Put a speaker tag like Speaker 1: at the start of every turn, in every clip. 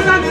Speaker 1: Thank you.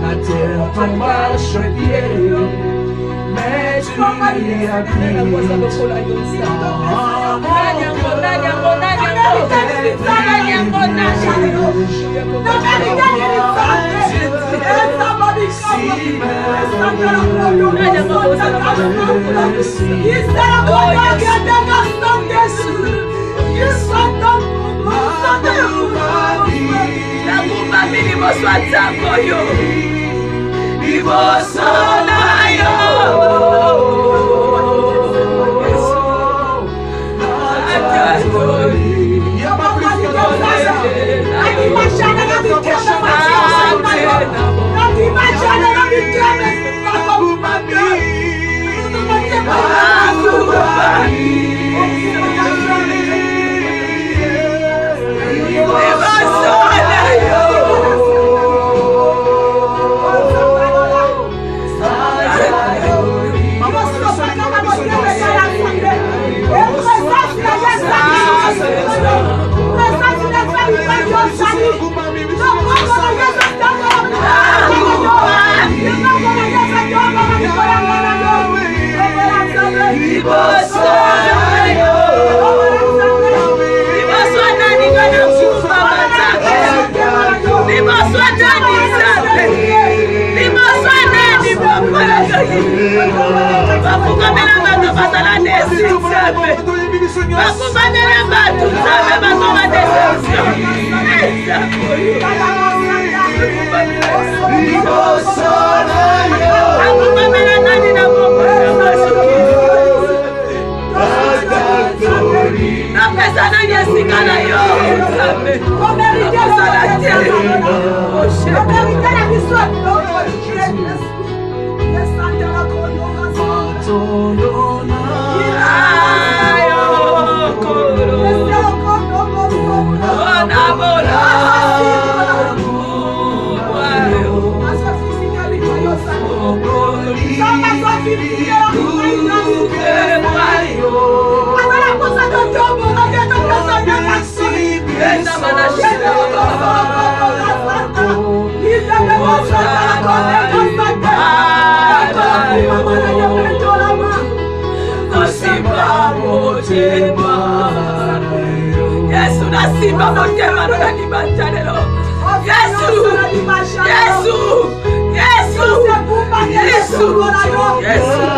Speaker 1: La terre tombe à chaudier, mais tu y habites. motema
Speaker 2: Yesu nasimba motema na libanja lelo. Yesu Yesu Yesu Yesu Yesu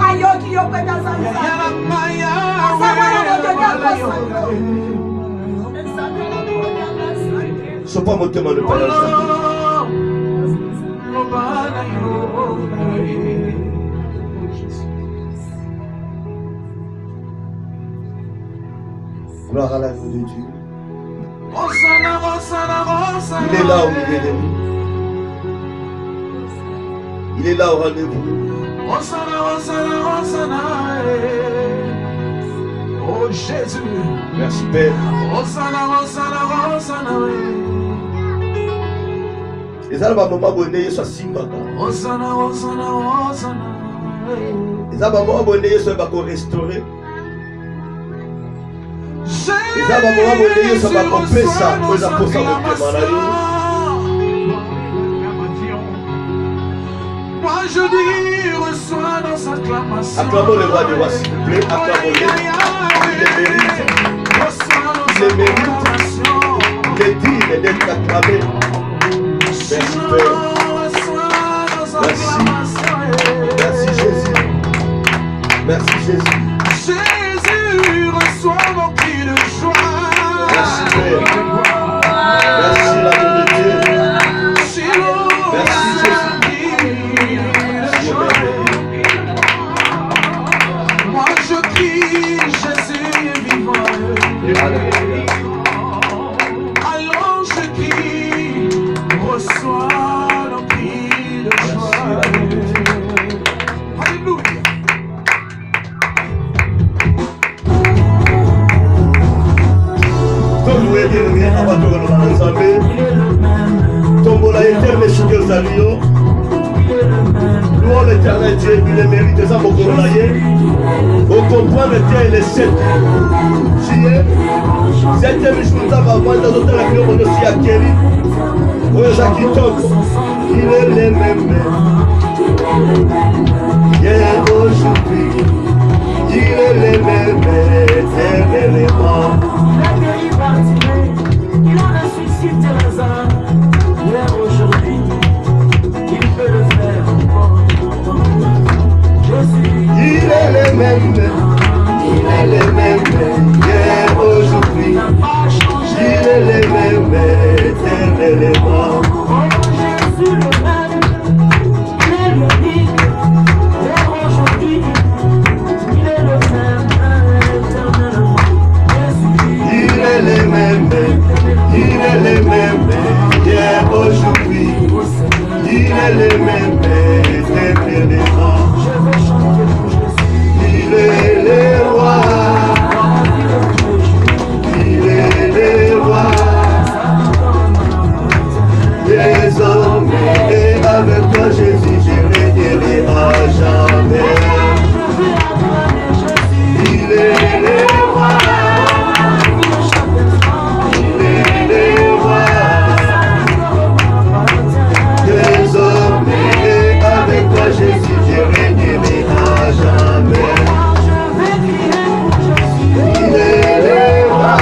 Speaker 3: Ayo Sopa motema ne pas gloire à l'agneau de Dieu. Il est là au milieu de nous. Il est là au rendez-vous.
Speaker 1: Oh Jésus.
Speaker 3: Merci Père. Et ça va maman bonner soit simbaka. Et ça va maman bonner soit bako restaurer. Et ça va maman bonner soit bako pesa pour la posa de manayo.
Speaker 1: Moi je dis reçois dans sa acclamation.
Speaker 3: Acclamons le roi du roi s'il vous plaît. Acclamons-le. Il le mérite. Il le mérite. Il est digne d'être acclamé. Merci Père. Merci. Merci Jésus. Merci Jésus.
Speaker 1: Jésus reçoit mon cri de joie.
Speaker 3: Merci Père. Merci l'amour de Dieu. Merci Jésus.
Speaker 1: Moi je crie, Jésus est vivant. Alors je crie, reçois nos cris de joie. Alléluia.
Speaker 3: Tombola bien abattoir dans l'ensemble. Tombola éternel chiquel salio. Louons l'éternel Dieu, il le mérite ça pour qu'on aille. On comprend le Dieu et les sept. Septième jour, nous avons avant dans notre avion, on aussi à Kelly. On est à Kitoko. Il est le même. Hier, aujourd'hui, il est le même éternellement.
Speaker 4: Il a ressuscité Lazare. Hier, aujourd'hui, il peut le faire encore. Jésus,
Speaker 3: Il est le même. Il est le même. Hier, aujourd'hui, il est le même éternellement.
Speaker 4: oh Jésus le même, il est unique. Hier, aujourd'hui, il est le même éternellement. Jésus,
Speaker 3: Il est le même. Il est le même. Hier, aujourd'hui, il est le même éternellement.
Speaker 4: je vais chanter pour Jésus.
Speaker 3: Il est le roi. Il est le roi. Désormais, et avec toi, Jésus, je régnerai à jamais. Il est le roi. Il est le roi. Désormais, et avec toi, Jésus, je régnerai à jamais. Il est le roi.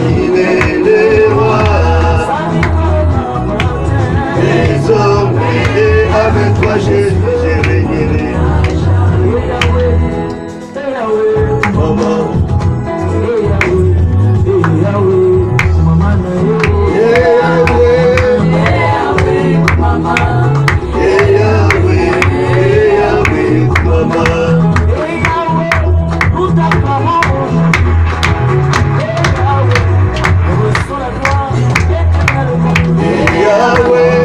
Speaker 3: Il est le roi. Désormais, et avec toi, Jésus, je régnerai. Maman. Yahweh,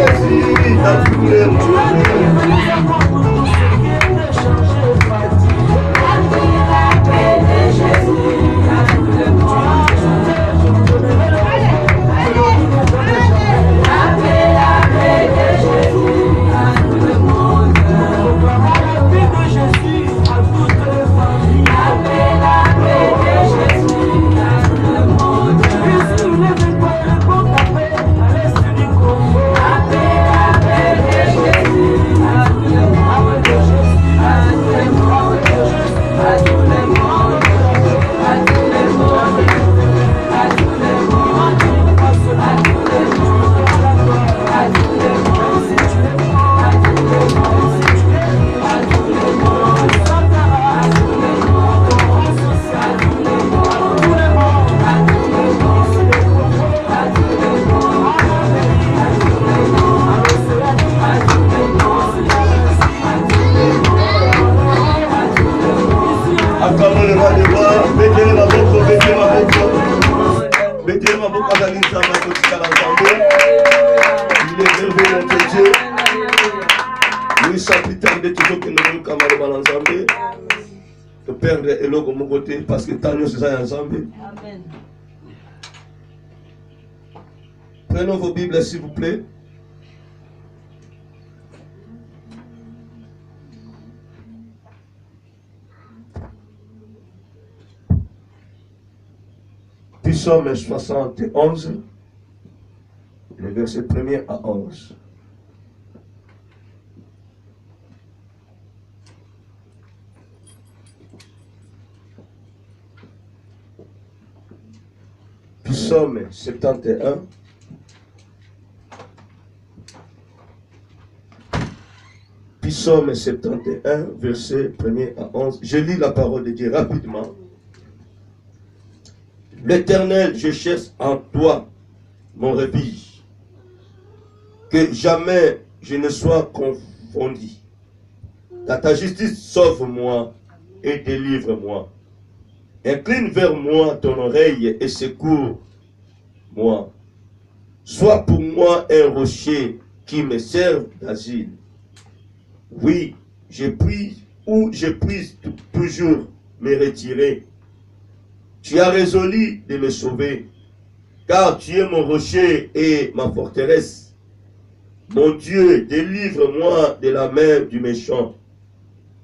Speaker 3: Jésus, à tous les mondes. Parce que tant mieux c'est ça ensemble.
Speaker 2: Amen.
Speaker 3: Prenons vos Bibles s'il vous plaît. Psaume 71, le verset 1er à 11. Psaume 71. Psaume 71, verset 1er à 11. Je lis la parole de Dieu rapidement. L'Éternel, je cherche en toi mon refuge, que jamais je ne sois confondu. Dans ta justice, sauve-moi et délivre-moi. Incline vers moi ton oreille et secours-moi. Sois pour moi un rocher qui me serve d'asile. Oui, je prie ou je puisse toujours me retirer. Tu as résolu de me sauver, car tu es mon rocher et ma forteresse. Mon Dieu, délivre-moi de la main du méchant,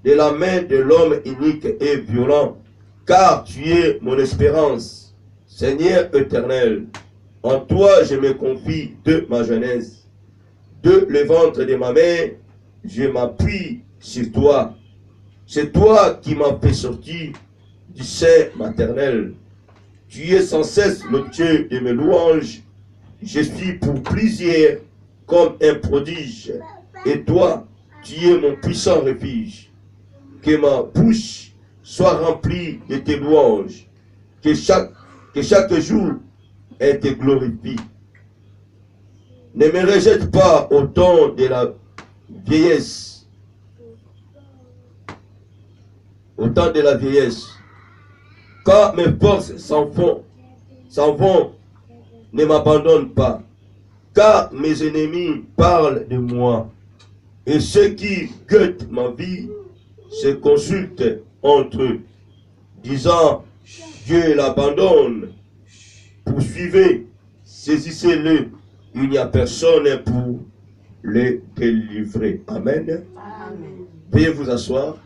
Speaker 3: de la main de l'homme inique et violent, car tu es mon espérance. Seigneur éternel, en toi je me confie de ma jeunesse. De le ventre de ma mère, je m'appuie sur toi. C'est toi qui m'as fait sortir du sein maternel. Tu es sans cesse le Dieu de mes louanges. Je suis pour plusieurs comme un prodige. Et toi, tu es mon puissant refuge. Que ma bouche soit remplie de tes louanges. Que chaque jour, elle te glorifie. Ne me rejette pas au temps de la vieillesse. Au temps de la vieillesse. Quand mes forces s'en vont, ne m'abandonne pas. Car mes ennemis parlent de moi. Et ceux qui guettent ma vie se consultent entre eux, disant, Dieu l'abandonne. Poursuivez, saisissez-le. Il n'y a personne pour le délivrer. Amen.
Speaker 2: Amen.
Speaker 3: Veuillez vous asseoir.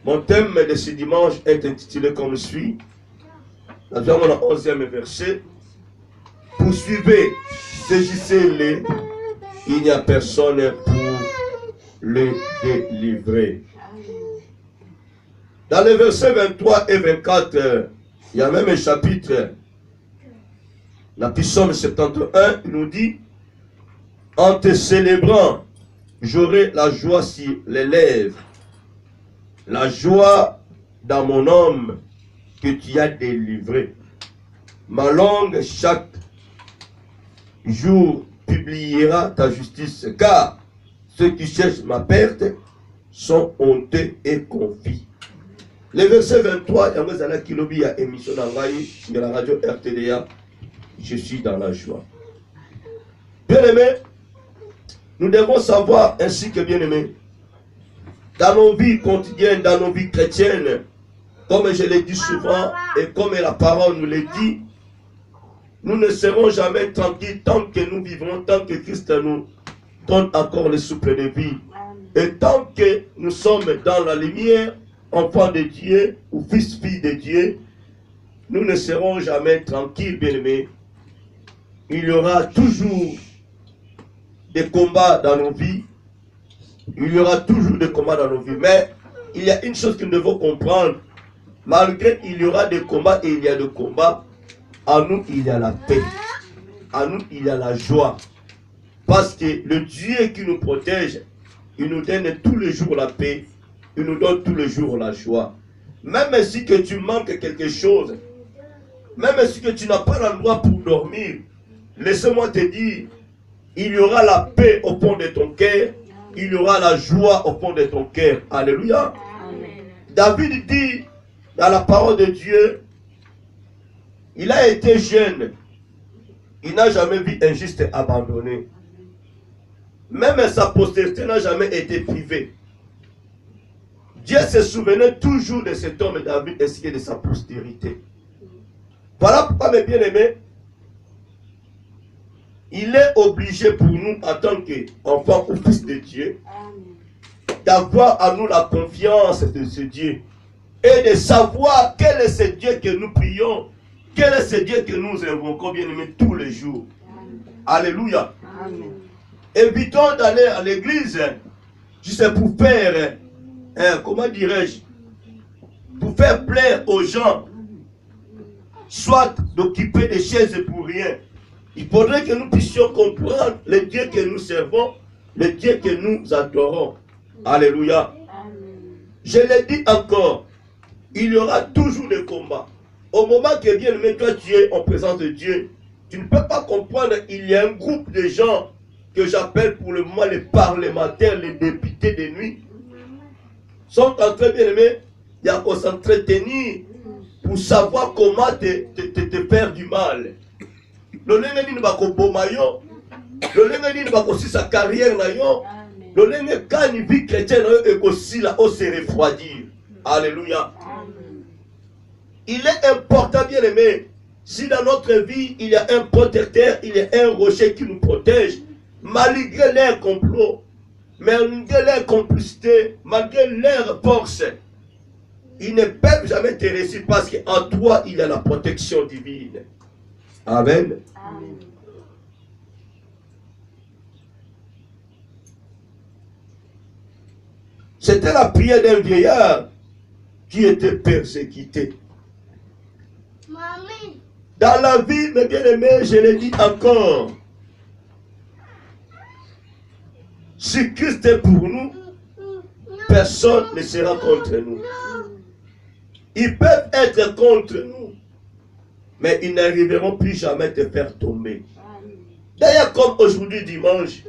Speaker 3: Mon thème de ce dimanche est intitulé comme suit. Nous avons le 11e verset. Poursuivez, saisissez-le. Il n'y a personne pour le délivrer. Dans les versets 23 et 24, il y a même un chapitre. La Psaume 71, il nous dit, en te célébrant, j'aurai la joie sur les lèvres, la joie dans mon âme que tu as délivré. Ma langue chaque jour publiera ta justice, car ceux qui cherchent ma perte sont honteux et confis. Le verset 23, il y a une kilobi à émission de la radio RTDA. Je suis dans la joie. Bien-aimés, nous devons savoir ainsi que bien-aimés, dans nos vies quotidiennes, dans nos vies chrétiennes, comme je l'ai dit souvent et comme la parole nous l'a dit, nous ne serons jamais tranquilles tant que nous vivrons, tant que Christ nous donne encore le souffle de vie. Et tant que nous sommes dans la lumière, enfants de Dieu ou fils-filles de Dieu, nous ne serons jamais tranquilles, bien-aimés. Il y aura toujours des combats dans nos vies. Il y aura toujours des combats dans nos vies. Mais il y a une chose que nous devons comprendre. Malgré qu'il y aura des combats et il y a des combats, en nous il y a la paix. En nous il y a la joie. Parce que le Dieu qui nous protège, il nous donne tous les jours la paix. Il nous donne tous les jours la joie. Même si que tu manques quelque chose, même si que tu n'as pas l'endroit pour dormir, laisse-moi te dire, il y aura la paix au fond de ton cœur, il y aura la joie au fond de ton cœur. Alléluia. Amen. David dit dans la parole de Dieu, il a été jeune, il n'a jamais vu un juste abandonné. Même sa postérité n'a jamais été privée. Dieu se souvenait toujours de cet homme David ainsi que de sa postérité. Voilà pourquoi, mes bien-aimés, il est obligé pour nous, en tant qu'enfants ou fils de Dieu, d'avoir à nous la confiance de ce Dieu et de savoir quel est ce Dieu que nous prions, quel est ce Dieu que nous invoquons, bien-aimés, tous les jours. Alléluia. Amen. Évitons d'aller à l'église, tu sais, pour faire, comment dirais-je, pour faire plaire aux gens, soit d'occuper des chaises pour rien. Il faudrait que nous puissions comprendre le Dieu que nous servons, le Dieu que nous adorons. Alléluia. Je le dis encore, il y aura toujours des combats. Au moment que bien aimé, toi tu es en présence de Dieu, tu ne peux pas comprendre, il y a un groupe de gens que j'appelle pour le moment les parlementaires, les députés de nuit, sont en train, bien aimé, il y a qu'on s'entretenir pour savoir comment te faire du mal. Le lenge ni bako bomayo, le lenge ni bako si sa carrière na yo, le lenge quand ni vie chrétienne et aussi là, on se refroidir. Alléluia. Il est important, bien aimé, si dans notre vie il y a un protecteur, il y a un rocher qui nous protège, malgré leur complot, malgré leur complicité, malgré leur force, ils ne peuvent jamais te réussir parce qu'en toi il y a la protection divine. Amen. Amen. C'était la prière d'un vieillard qui était persécuté. Mamie. Dans la vie, mes bien-aimés, je le dis encore, si Christ est pour nous, personne ne sera contre nous. Ils peuvent être contre nous, mais ils n'arriveront plus jamais à te faire tomber. D'ailleurs, comme aujourd'hui dimanche,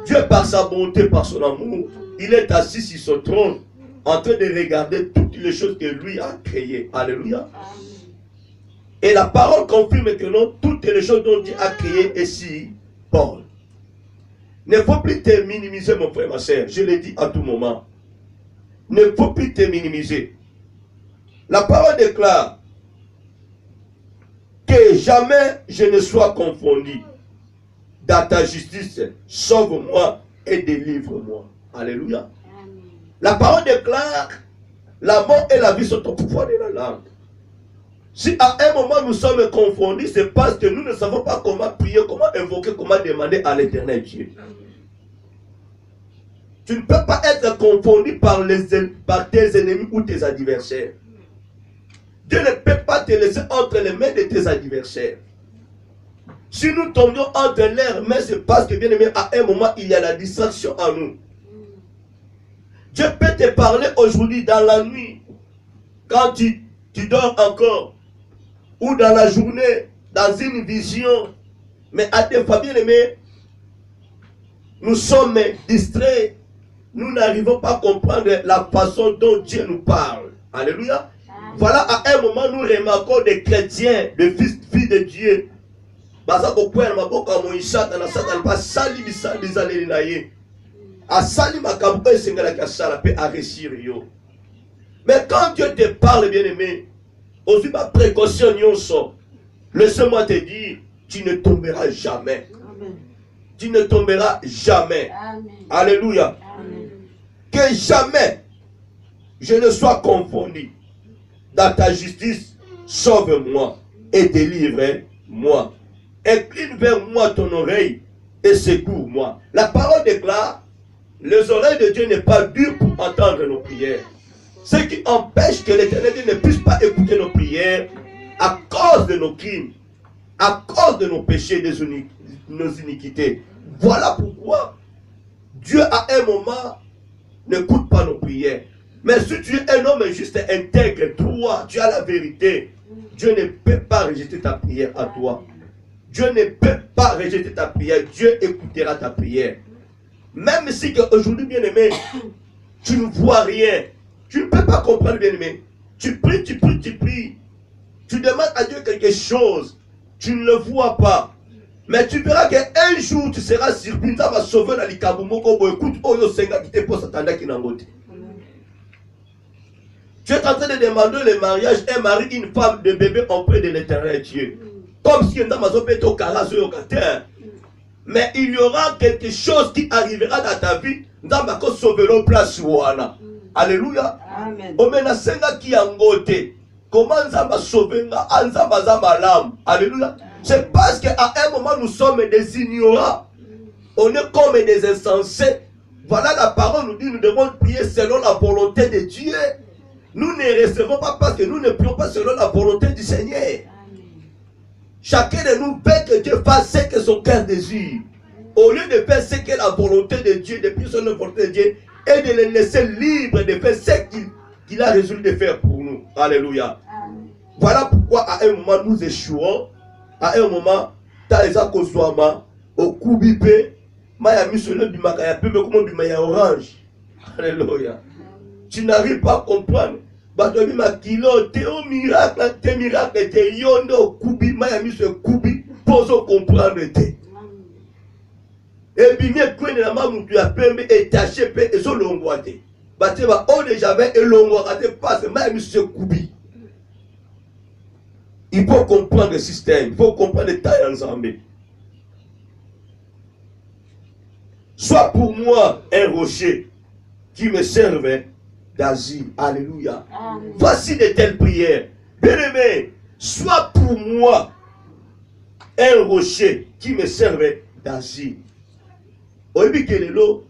Speaker 3: Dieu par sa bonté, par son amour, il est assis sur son trône, en train de regarder toutes les choses que lui a créées. Alléluia. Et la parole confirme que non, toutes les choses dont Dieu a créées ici, Paul. Ne faut plus te minimiser, mon frère, ma soeur. Je l'ai dit à tout moment. Ne faut plus te minimiser. La parole déclare que jamais je ne sois confondu. Dans ta justice, sauve-moi et délivre-moi. Alléluia. Amen. La parole déclare la mort et la vie sont au pouvoir de la langue. Si à un moment nous sommes confondus, c'est parce que nous ne savons pas comment prier, comment invoquer, comment demander à l'éternel Dieu. Tu ne peux pas être confondu par tes ennemis ou tes adversaires. Dieu ne peut pas te laisser entre les mains de tes adversaires. Si nous tombions entre leurs mains, c'est parce que, bien aimé, à un moment, il y a la distraction en nous. Dieu peut te parler aujourd'hui dans la nuit, quand tu dors encore, ou dans la journée, dans une vision. Mais à des fois, bien aimé, nous sommes distraits. Nous n'arrivons pas à comprendre la façon dont Dieu nous parle. Alléluia. Voilà, à un moment, nous remarquons des chrétiens, des filles de Dieu, baza kokwela maboko ya Moïse na Satan pas sali bizaleli na ye asali makambo esengelaki asala pe arréussir yo. Mais quand Dieu te parle, bien-aimé, aussi ma précaution nyonso, laisse-moi te dire, tu ne tomberas jamais.
Speaker 2: Amen.
Speaker 3: Tu ne tomberas jamais.
Speaker 2: Amen.
Speaker 3: Alléluia.
Speaker 2: Amen.
Speaker 3: Que jamais je ne sois confondu dans ta justice. Sauve-moi et délivre-moi. Incline vers moi ton oreille et secours-moi. La parole déclare, les oreilles de Dieu n'est pas dures pour entendre nos prières. Ce qui empêche que l'Éternel ne puisse pas écouter nos prières à cause de nos crimes, à cause de nos péchés, de nos iniquités. Voilà pourquoi Dieu à un moment n'écoute pas nos prières. Mais si tu es un homme juste intègre, toi, tu as la vérité, Dieu ne peut pas rejeter ta prière à toi. Dieu ne peut pas rejeter ta prière. Dieu écoutera ta prière. Même si aujourd'hui, bien-aimé, tu ne vois rien, tu ne peux pas comprendre, bien-aimé. Tu pries, tu pries, tu pries. Tu demandes à Dieu quelque chose. Tu ne le vois pas. Mais tu verras qu'un jour, tu seras surpris. Ça va sauver dans les kabumoko. Écoute, oh, yo senga qui te pose attendre qui n'a ngote. Tu es en train de demander le mariage, un mari, une femme, de bébé auprès de l'Éternel Dieu. Comme si on a au carrasque au catin. Mais il y aura quelque chose qui arrivera dans ta vie. Dans ma cause, sauver l'eau place ouana. Alléluia.
Speaker 2: Amen.
Speaker 3: Omena senga ki angote. Comment ça va sauver l'âme? Alléluia. C'est parce qu'à un moment nous sommes des ignorants. On est comme des insensés. Voilà la parole nous dit, nous devons prier selon la volonté de Dieu. Nous ne recevons pas parce que nous ne prions pas selon la volonté du Seigneur. Chacun de nous veut que Dieu fasse ce que son cœur désire. Au lieu de faire ce que la volonté de Dieu, de prier selon la volonté de Dieu, et de les laisser libres de faire ce qu'il a résolu de faire pour nous. Alléluia. Voilà pourquoi à un moment nous échouons. À un moment, Taïsa Koswama, au Kubipe, Maya Misolo du Makaya, peu comme du Maya Orange. Alléluia. Tu n'arrives pas à comprendre. Batobi Makilo, Théo miracle, tes miracles, tes yondo, Kubi, Maya Misolo Kubi, pour comprendre. Et puis, quand la maman tu as permis et taché et son longoité. Bateba, on est jamais et longoité passe, Maya Misolo Kubi. Il faut comprendre le système, il faut comprendre les tailles ensemble. Sois pour moi un rocher qui me serve d'asile. Alléluia.
Speaker 2: Amen.
Speaker 3: Voici de telles prières. Bien-aimé, sois pour moi un rocher qui me serve d'asile. Oyebi kelelo,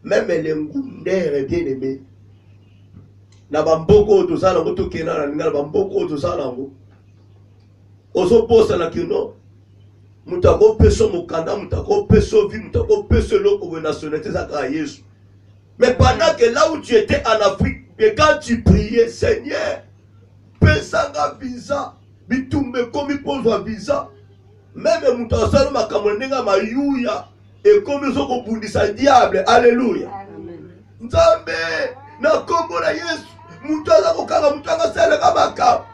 Speaker 3: même les ngundere bien-aimé. Na bamboko to sala ngoto kena na bamboko to sala ngo. Ozo posa na kino. Mutako peso mukanda, mutako peso vie, mutako peso loko de nationalité zaka Yesu. Mais pendant que là où tu étais en Afrique, et quand tu priais, Seigneur, pesanga visa, bitumbe komi pozo visa, même mutasalo makamonenga mayuya, et comme soko bundisa diable, alléluia. Nzambe, na kombo na Yesu, mutaza kokanga mutanga sele kabaka.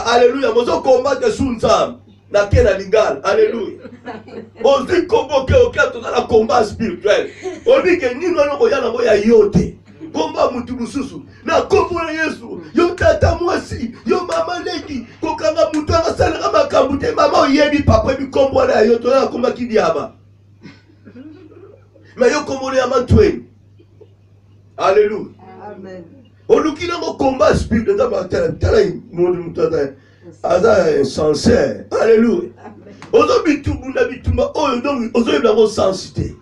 Speaker 3: Alléluia. Mozo combattre sous Nzambe. Na kena lingala. Alléluia. On dit convoquer au cœur dans le combat spirituel. On dit que ni no ko yana moya yote. Combat mutu mususu. Na kombo na Yesu. Yo tata mwasi, yo mama leki, kokanga mutu nga sala kama kambute mama yebi papa bi kombo na yo to na komba kidiaba. Mais yo kombo na mantwe. Alléluia.
Speaker 2: Amen.
Speaker 3: Oluki na combat spirituel dans tala monde mutata aza sincère. Alléluia. Ozo bitumba bitumba oyo donc ozo yebla ko sensité.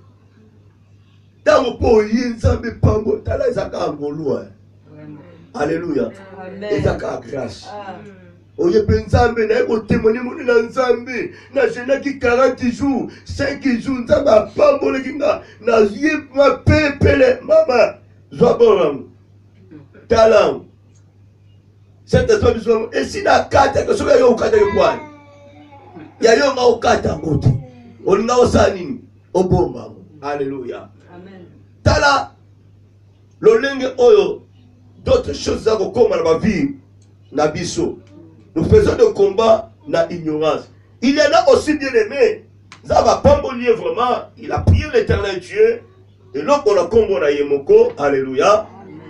Speaker 3: Tango po yinzambe pango tala ezaka ngolua. Alléluia. Ezaka grâce. Oye penzambe na ko témoigner moni na nzambe na jenaki 40 jours 5 jours nzamba pango le kinga na yeb ma pepele mama zoboram. Talang. Cette espèce et si la carte que ce que yo kata kwa. Ya yo nga okata ngoti. Olinga osani obomba. Alléluia.
Speaker 2: Amen.
Speaker 3: Tala lolenge oyo d'autres choses à comme la vie na biso. Nous faisons des combats na ignorance. Il y en a aussi bien aimé. Ça va pas lier vraiment. Il a prié l'éternel Dieu. Et donc on a combo na yemoko. Alléluia.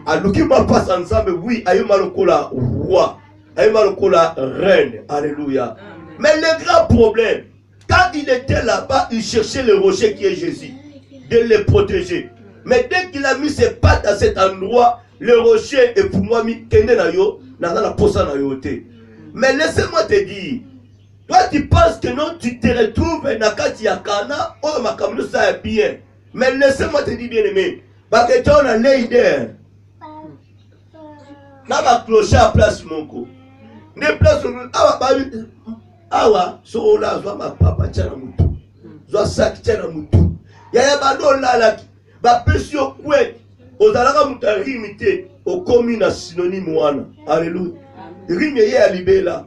Speaker 3: Aluki ma passe ensemble. Oui, ayuma lokola roi. Ayuma lokola reine. Alléluia. Mais le grand problème, quand il était là-bas, il cherchait le rocher qui est Jésus. De le protéger. Mais dès qu'il a mis ses pattes à cet endroit, le rocher est pour moi mis kende na yo, na la posa na yo te. Mais laissez-moi te dire, toi tu penses que non, tu te retrouves na kati ya kana, oh makamno ça est bien. Mais laissez-moi te dire bien aimé, parce que tu as un leader. Na ba clocher à place moko. Ne place awa so la zo ma papa tchana mutu. Zo sak tchana mutu. Ya bado la la ba pesio kwet. Ozalaka muta rimité au commune synonyme wana. Alléluia. Rime ye ya libela.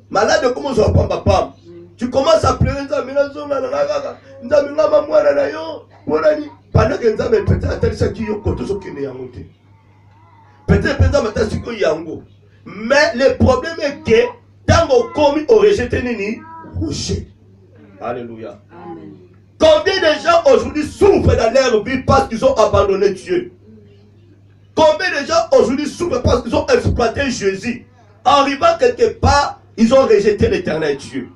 Speaker 3: Malade comment ça pas papa. Tu commences à pleurer ça mais zonga na kaka. Nzambe ngama mwana na yo. Monani pendant que nzambe peut-être atalisa ki yo koto so kene yango te. Peut-être nzambe atalisa ki yango. Mais le problème est que tango commis au rejeté nini rocher. Alléluia. Amen. Combien de gens aujourd'hui souffrent dans leur vie parce qu'ils ont abandonné Dieu? Combien de gens aujourd'hui souffrent parce qu'ils ont exploité Jésus? En arrivant quelque part, ils ont rejeté l'éternel Dieu.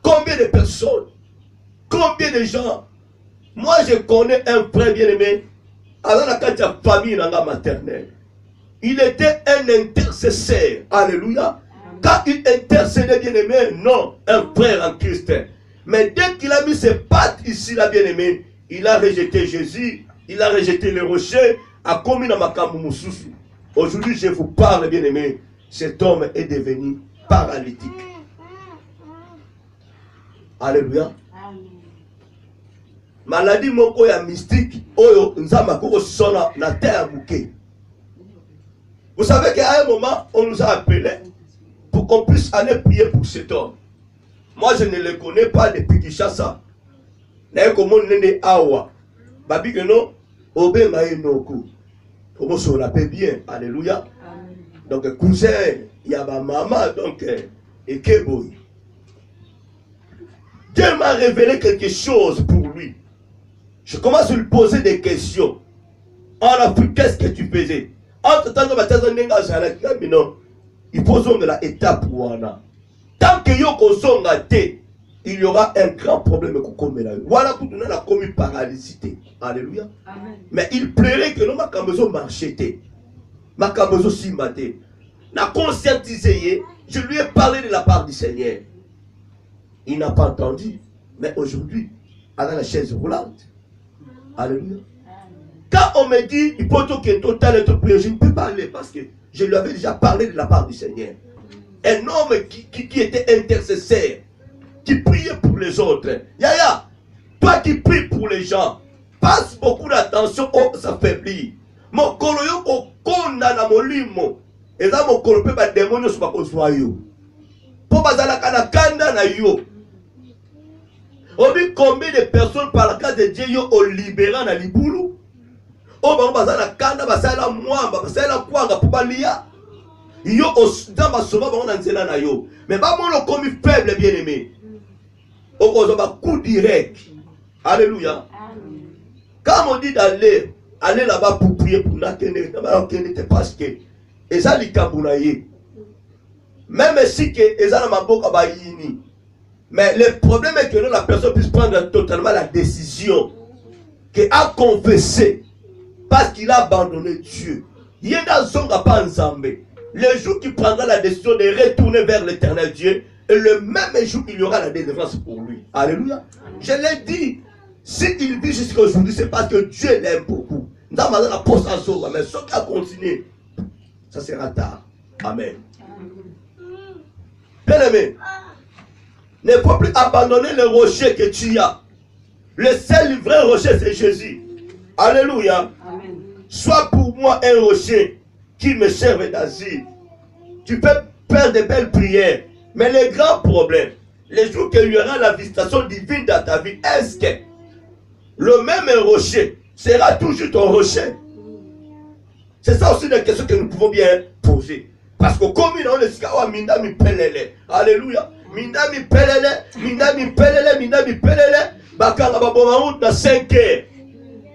Speaker 3: Combien de personnes? Combien de gens? Moi, je connais un frère bien-aimé, dans la famille maternelle. Il était un intercesseur. Alléluia. Quand il intercédait bien-aimé, non, un frère en Christ. Mais dès qu'il a mis ses pattes ici, là, bien-aimé, il a rejeté Jésus, il a rejeté le rocher, a commis dans ma kamumususu. Aujourd'hui, je vous parle, bien-aimé, cet homme est devenu paralytique. Alléluia. Maladie moko ya mystique, oyo nzamba koko sona na terre bouquet. Vous savez qu'à un moment, on nous a appelés pour qu'on puisse aller prier pour cet homme. Moi, je ne le connais pas depuis Kinshasa. N'est comme on est awa. Babi que non, obe maï noku. Comment se rappelle bien, alléluia. Donc cousin, il y a ma maman, donc et Keboy. Dieu m'a révélé quelque chose pour lui. Je commence à lui poser des questions. En Afrique, qu'est-ce que tu faisais? Entre temps, il faut zonger la étape ouana. Tant que yoko zonga te, il y aura un grand problème. Voilà pour nous la commis paralysité. Alléluia. Amen. Mais il plairait que nous makambezo marchete. Makambezo simbate. Na conscientisé, je lui ai parlé de la part du Seigneur. Il n'a pas entendu. Mais aujourd'hui, avec la chaise roulante. Alléluia. Quand on me dit, il faut que total est prier, je ne peux pas aller parce que je lui avais déjà parlé de la part du Seigneur. Un homme qui était intercesseur, qui priait pour les autres. Yaya, toi qui pries pour les gens, passe beaucoup d'attention aux affaiblis. Mon koloyo au konda na molimo. Et là, mon kolo peut pas démoner sur ma consoyo. Pour bazala kana kanda na yo. On dit combien de personnes par la grâce de Dieu yo au libérant na libulu. Oh ba bazala kanda basala mwamba basala kwanga pour balia. Yo dans ma sauva ba nzela na yo. Mais ba mono comme faible bien aimé. On va coup direct. Alléluia. Quand on dit d'aller là-bas pour prier pour la kende parce que eza likabunaye. Même si que eza na maboka ba yini. Mais le problème est que la personne puisse prendre totalement la décision qu'il a confessé parce qu'il a abandonné Dieu. Il y a dans son pas ensemble. Le jour qu'il prendra la décision de retourner vers l'éternel Dieu, et le même jour, il y aura la délivrance pour lui. Alléluia. Je l'ai dit, s'il vit jusqu'à aujourd'hui, c'est parce que Dieu l'aime beaucoup. Nous avons la poste à sauver, mais ce qui a continué, ça sera tard. Amen. Bien aimé, ne faut plus abandonner le rocher que tu as. Le seul vrai rocher, c'est Jésus. Alléluia. Amen. Sois pour moi un rocher qui me serve d'asile. Tu peux faire de belles prières. Mais le grand problème, les jours qu'il y aura la visitation divine dans ta vie, est-ce que le même rocher sera toujours ton rocher? C'est ça aussi la question que nous pouvons bien poser. Parce que comme il a le sikawa minda mi pelele. Alléluia. Minda mi pelele, minda mi pelele, minda mi pelele. Bakanga baboma out na 5 heures.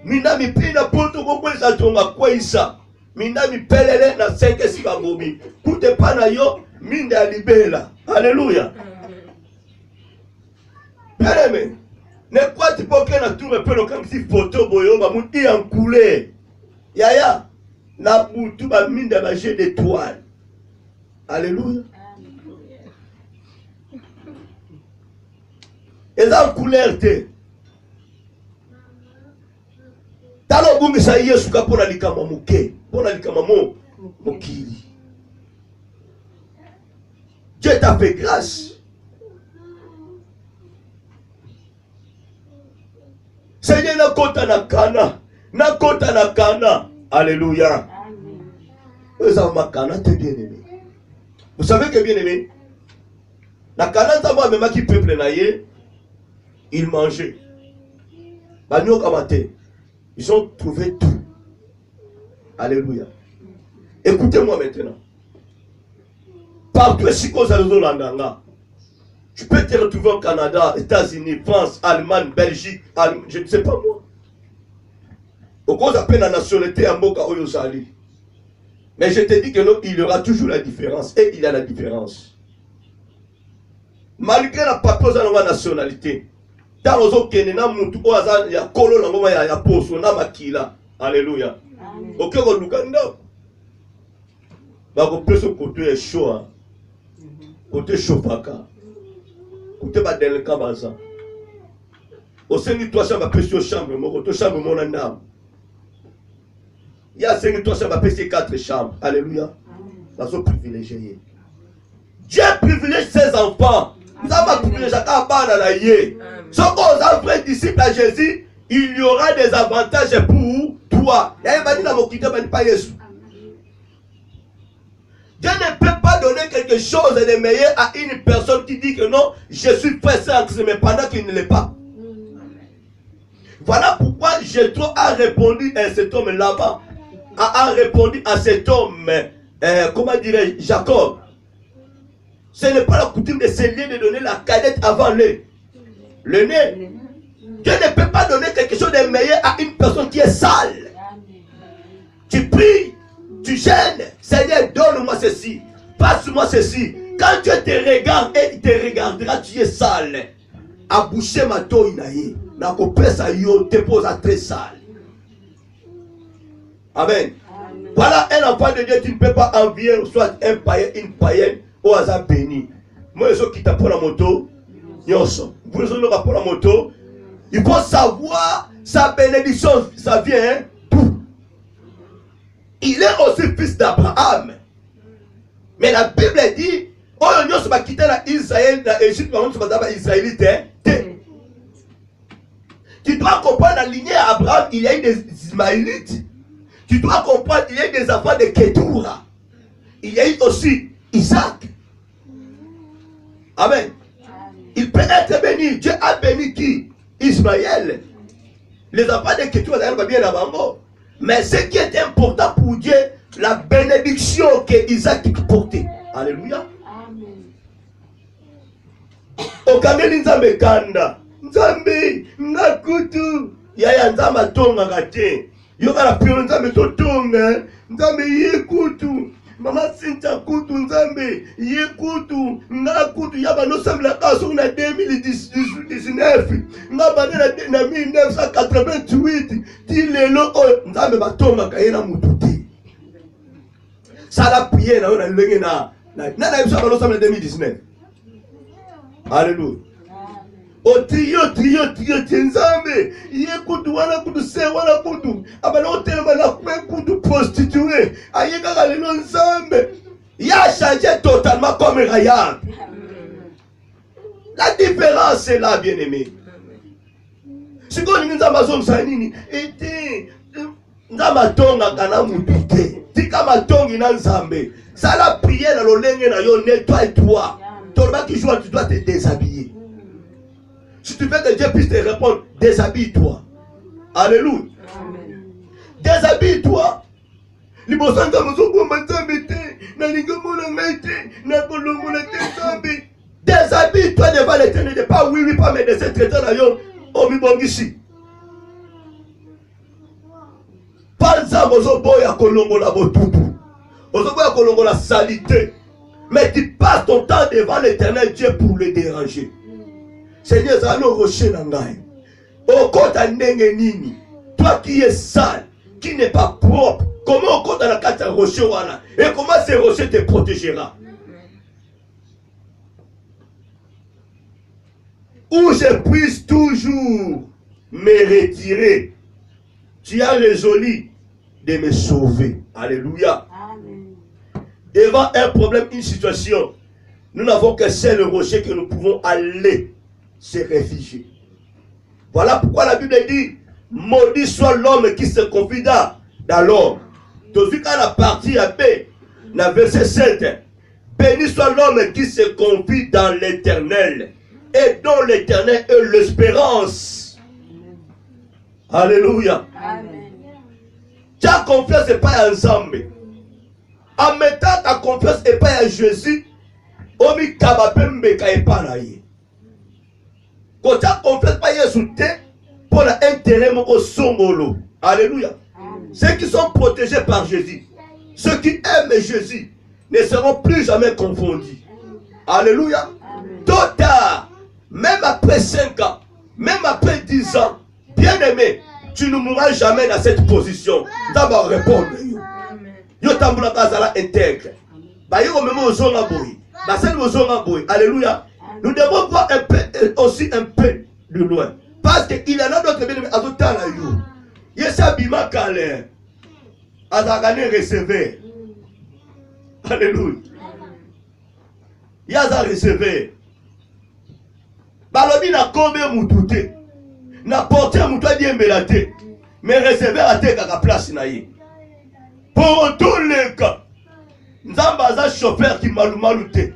Speaker 3: Minda mi pina poto kokweza tonga kwesa. Minda mi pelele na 5 heures sibabomi. Kute pana yo minda libela. Alléluia. Bien-aimé. Ne quoi tu peux que na tour un peu comme si photo boyo ba muti en couleur. Yaya. Na butu ba minda ba jet d'étoiles. Alléluia. Et dans couleur te. Talo bungi sa Yesu ka pona likama muke. Pona likama mo mokili. Dieu t'a fait grâce. Seigneur na kota na kana. Na kota na kana. Alléluia. Vous avez ma kana te bien aimé. Vous savez que bien aimé. Na kana ta moi même qui peuple na ye. Ils mangeaient. Ils ont trouvé tout. Alléluia. Écoutez-moi maintenant. Partout ici, tu peux te retrouver au Canada, États-Unis, France, Allemagne, Belgique, je ne sais pas moi. Au cause à peine la nationalité à Moka Oyosali. Mais je te dis que non, il y aura toujours la différence. Et il y a la différence. Malgré la papose de la nationalité. Alléluia. Ok, côté chaud. Côté chauffaka. Côté badel kabaza. Au sein de toi, ça m'a pêché chambre. Mon chambre, mon âme. Il y a 5 toi, ça m'a pêché 4 chambres. Alléluia. Nous sommes privilégiés. Dieu privilège ses enfants. Nous avons privilégié chacun à yé. Si on a un vrai disciple à Jésus, il y aura des avantages pour toi. Dieu ne peut pas donner quelque chose de meilleur à une personne qui dit que non, je suis pressé en Christ, mais pendant qu'il ne l'est pas. Voilà pourquoi Jétro a répondu à cet homme là-bas, a répondu à cet homme, comment dirais-je, Jacob. Ce n'est pas la coutume de se lier de donner la cadette avant le nez. Dieu ne peut pas donner quelque chose de meilleur à une personne qui est sale. Tu pries, tu gênes. Seigneur, donne-moi ceci. Passe-moi ceci. Quand Dieu te regarde et il te regardera, tu es sale. A boucher ma toinaïe. Na kopesa yo te pose à très sale. Amen. Voilà un enfant de Dieu, tu ne peux pas envier soit un païen, une païenne au hasard béni. Moi, je qui t'apprends la moto. Vous les avez pour la moto. Il faut savoir sa bénédiction, ça vient d'où? Il est aussi fils d'Abraham. Mais la Bible dit, oh, nous sommes quittés Israël, l'Égypte, nous sommes israélites. Tu dois comprendre la lignée d'Abraham, il y a eu des Ismaélites. Tu dois comprendre, il y a eu des enfants de Ketura. Il y a eu aussi Isaac. Amen. Il peut être béni. Dieu a béni qui? Ismaël. Les enfants de Ketura, ça va bien avant. Mais ce qui est important pour Dieu, la bénédiction que Isaac portait. Alléluia. Okameli nzambe kanda. Nzambe ngakutu. Yaya nzamba tonga kate. Yoka la pio nzambe totonga. Nzambe yekutu. Mama Sinta kutu nzambe yekutu ngakutu yaba no semble kaso na 2019 ngabane na 1988 ti lelo nzambe batonga kayena mututi sala prier na lenge na yebisa no semble 2019. Alléluia. O trio nzambe yekutu wana kutu se wana kutu abana hotelema na kutu prostituée ayeka kalelo nzambe ya changé totalement comme Rahab. La différence est là, bien aimé. Si vous avez nzambe ete nzambe tonga kana mutute tika matongi na nzambe sala prier na lolenge na yo nettoie-toi. Toi qui joue, tu dois te déshabiller. Si tu veux que Dieu puisse te répondre, déshabille-toi. Alléluia. Déshabille-toi. libosanga mozoboma nzambe te, nalingomona ngai te, nakolongola te nzambe. Déshabille-toi devant l'éternel, pas oui, pas mais de ces traitants là, oh mi bongisi. Pas nzambe ozoboya kolongola botutu, ozoboya kolongola salité. Mais tu passes ton temps devant l'éternel Dieu pour le déranger. Seigneur, ça nous rocher nangai. Au compte à nini, toi qui es sale, qui n'est pas propre, comment au compte à la carte rocher wana, et comment ces rochers te protégera? Où je puisse toujours me retirer, tu as résolu de me sauver. Alléluia.
Speaker 2: Amen.
Speaker 3: Devant un problème, une situation, nous n'avons qu'un seul rocher que nous pouvons aller se réfugier. Voilà pourquoi la Bible dit, maudit soit l'homme qui se confie dans l'homme. Donc, vu qu'à la partie à B, la verset 7, béni soit l'homme qui se confie dans l'éternel et dont l'éternel est l'espérance. Alléluia.
Speaker 2: Amen.
Speaker 3: Tu as confiance et pas ensemble. En mettant ta confiance et pas à Jésus, omi kabapembe ka epanaye. Quand tu as confiance pas Jésus pour l'intérêt au songolo. Alléluia. Ceux qui sont protégés par Jésus, ceux qui aiment Jésus, ne seront plus jamais confondus. Alléluia. Tôt ou tard, même après 5 ans, même après 10 ans, bien aimé, tu ne mourras jamais dans cette position. D'abord répondre. Yo tambula kazala intègre. Ba yo même aux zonga boy. Ba celle aux zonga boy. Alléluia. Nous devons voir un peu aussi un peu de loin. Parce qu'il y en a d'autres bien à tout temps là yo. Yesa bima kale. Azagane recevoir. Alléluia. Yaza recevoir. Balobi na kombe mutute. Na porter mutu diembelate. Mais recevoir a te kaka place na ye. Pour tous les cas, nous avons un chauffeur qui m'a malouté.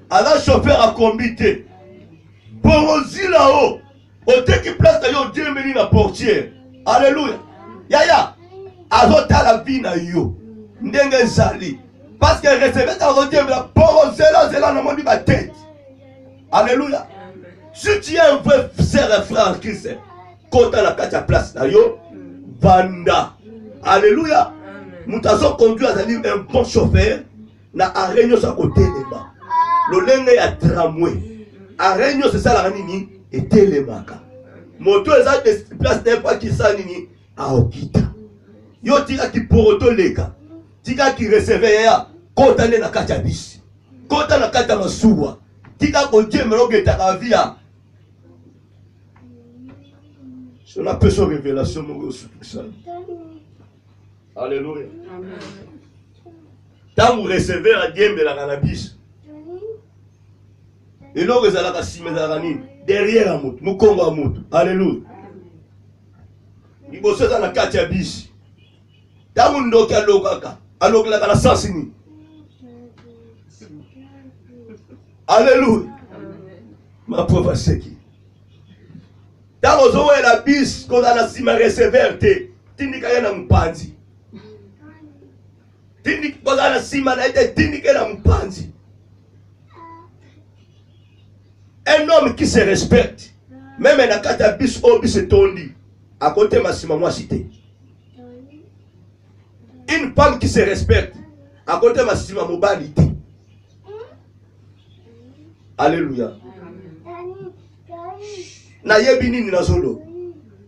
Speaker 3: Un chauffeur à combité. Pour aussi là-haut, au temps qui place d'ailleurs Dieu m'a dit la portière. Alléluia. Yaya, azota la vie na yo. Ndenge zali. Parce que recevoir ta Dieu mais la pour c'est là dans ma tête. Alléluia. Si tu es un vrai frère et frère en Christ, quand tu as la place na yo, vanda. Alléluia. Moutazo conduit à un bon chauffeur na arénio sa côté de bas. Le lenge ya tramway. Arénio c'est ça la nini et télémaka. Moto eza de place n'est pas qui ça nini a okita. Yo tika ki poroto leka. Tika ki recevait ya kotane na kati ya bisi. Kota na kati ya masuwa. Tika ko Dieu meloge ta via. C'est une personne révélation mon sur tout ça. Alléluia. Quand vous recevez la dième de la cannabis, et là vous allez à derrière la moto, nous sommes à moto. Alléluia. Il faut se faire la carte à bis. Quand vous n'avez pas l'okaka, alors que la sens ni. Alléluia. Ma pauvre Seki. Quand vous avez la bis, quand vous avez la sima recevoir, tindika yana mpanzi. Tindika bazana sima na ite tindika yana mpanzi. Un homme qui se respecte, même dans kata bis obis tondi, à côté ma sima moi cité. Une femme qui se respecte, à côté ma sima mobilité. Alléluia. Na yebini ni nazolo.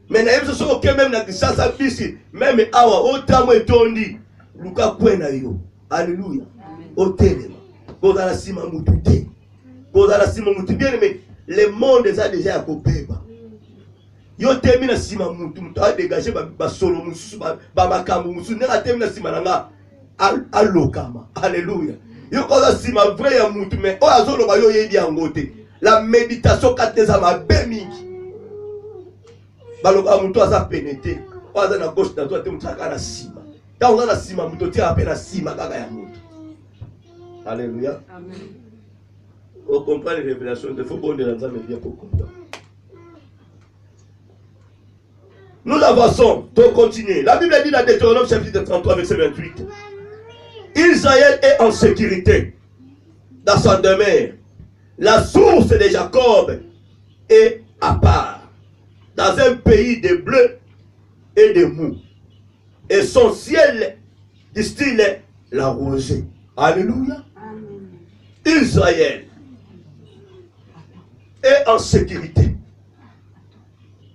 Speaker 3: Mais na yebso so ke même na kisasa bisi même awa otamo etondi luka kwena yo. Alléluia. Otelema. Koza la sima mutu te. Koza la sima mutu bien mais le monde est déjà à kopeba. Yo temi na sima mutu mutu a dégager ba solo musu ba makambu musu na temi na sima nga alokama. Alléluia. Yo koza sima vrai ya mutu mais o azolo ba yo yebi angote. La méditation kateza ma bemingi. Baloka mutu aza pénété. O aza na gauche na droite mutu aka na sima. Quand on a la sima mutu ti appelle na sima kaka ya mutu. Alléluia. Amen. On comprend les révélations, il faut bon de l'ensemble bien pour comprendre. Nous avançons, donc continuer. La Bible dit dans Deutéronome chapitre 33 verset 28. Israël est en sécurité dans sa demeure. La source de Jacob est à part, dans un pays de bleu et de mou. Et son ciel distille la rosée. Alléluia. Israël est en sécurité.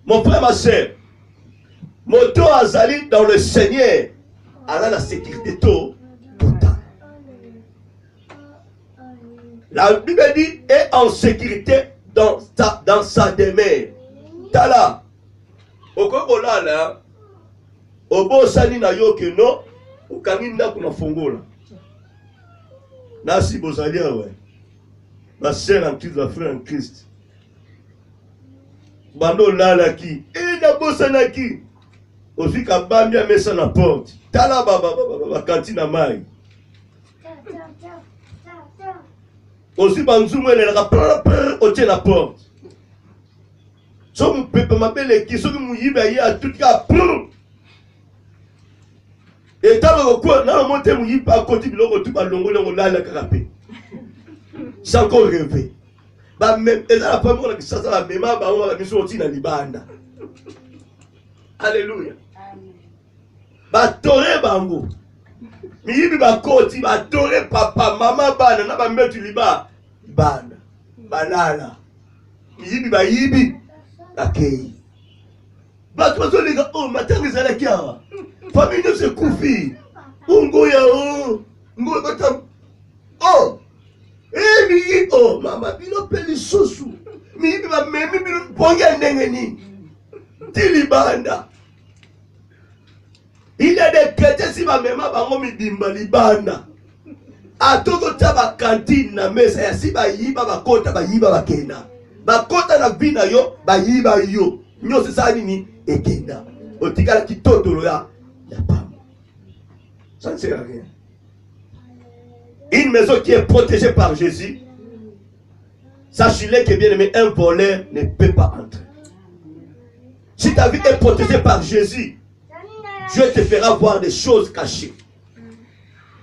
Speaker 3: Mon frère, ma soeur, Moto Azali dans le Seigneur a la sécurité totale. La Bible dit est en sécurité dans sa demeure. Tala. Okolala. Obo sani na yoke no. Ukangi ndaku na fongola. Nasi bozali awe. Ma sœur en Christ, ma frère en Christ. Bando lala ki. Na bosana ki. Osi kabambi a mesa na porte. Tala baba kantina mai. Aussi banzumu elle a otie la porte. So mu pepe mabele ki so mu yiba ya tout ka. Et talo ko na monte mu yiba ko ti biloko tu ba longo longo la karape. Sans encore rêver. Ba même et la femme on a ça la même ba on va biso oti na libanda. Alléluia. Amen. Ba tore bango. Miyibi ba koti ba tore papa mama bana na ba metu liba bana banana. Miyibi ba yibi akei. Ba tozo liga oh matanga zala kia. Famille se koufi. Ungo ya oh. Ngo batam. Oh. Mi oh mama bino peli susu. Miyibi ba memi bino ponga ndenge ni. Tilibanda. Il y a des chrétiens si ma maman bango mi dimba libanda. Atoko taba cantine na mesa ya si ba yiba ba kota ba yiba ba kena. Ba kota na vina yo ba yiba yo. Nyo se sa nini ekenda. Otikala kitotolo ya pam. Ça ne sert à rien. Une maison qui est protégée par Jésus. Sachez-le que bien aimé, un voleur ne peut pas entrer. Si ta vie est protégée par Jésus, Dieu te fera voir des choses cachées.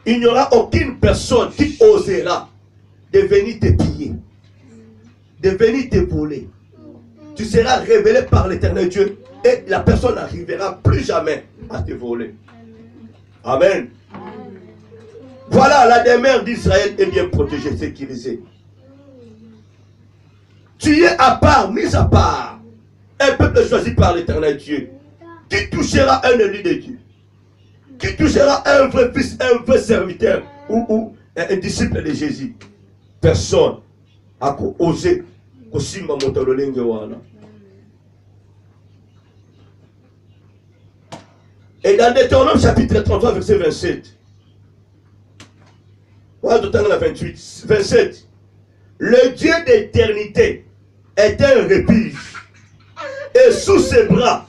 Speaker 3: Il n'y aura aucune personne qui osera de venir te piller, de venir te voler. Tu seras révélé par l'Éternel Dieu et la personne n'arrivera plus jamais à te voler. Amen. Voilà, la demeure d'Israël est bien protégée, sécurisée. Tu es à part, mis à part. Un peuple choisi par l'Éternel Dieu. Qui touchera un élu de Dieu? Qui touchera un vrai fils, un vrai serviteur ou un disciple de Jésus? Personne a osé kosimba motololenge wana. Et dans Deutéronome chapitre 33 verset 27. Voilà tout à 28. 27. Le Dieu d'éternité est un refuge. Et sous ses bras,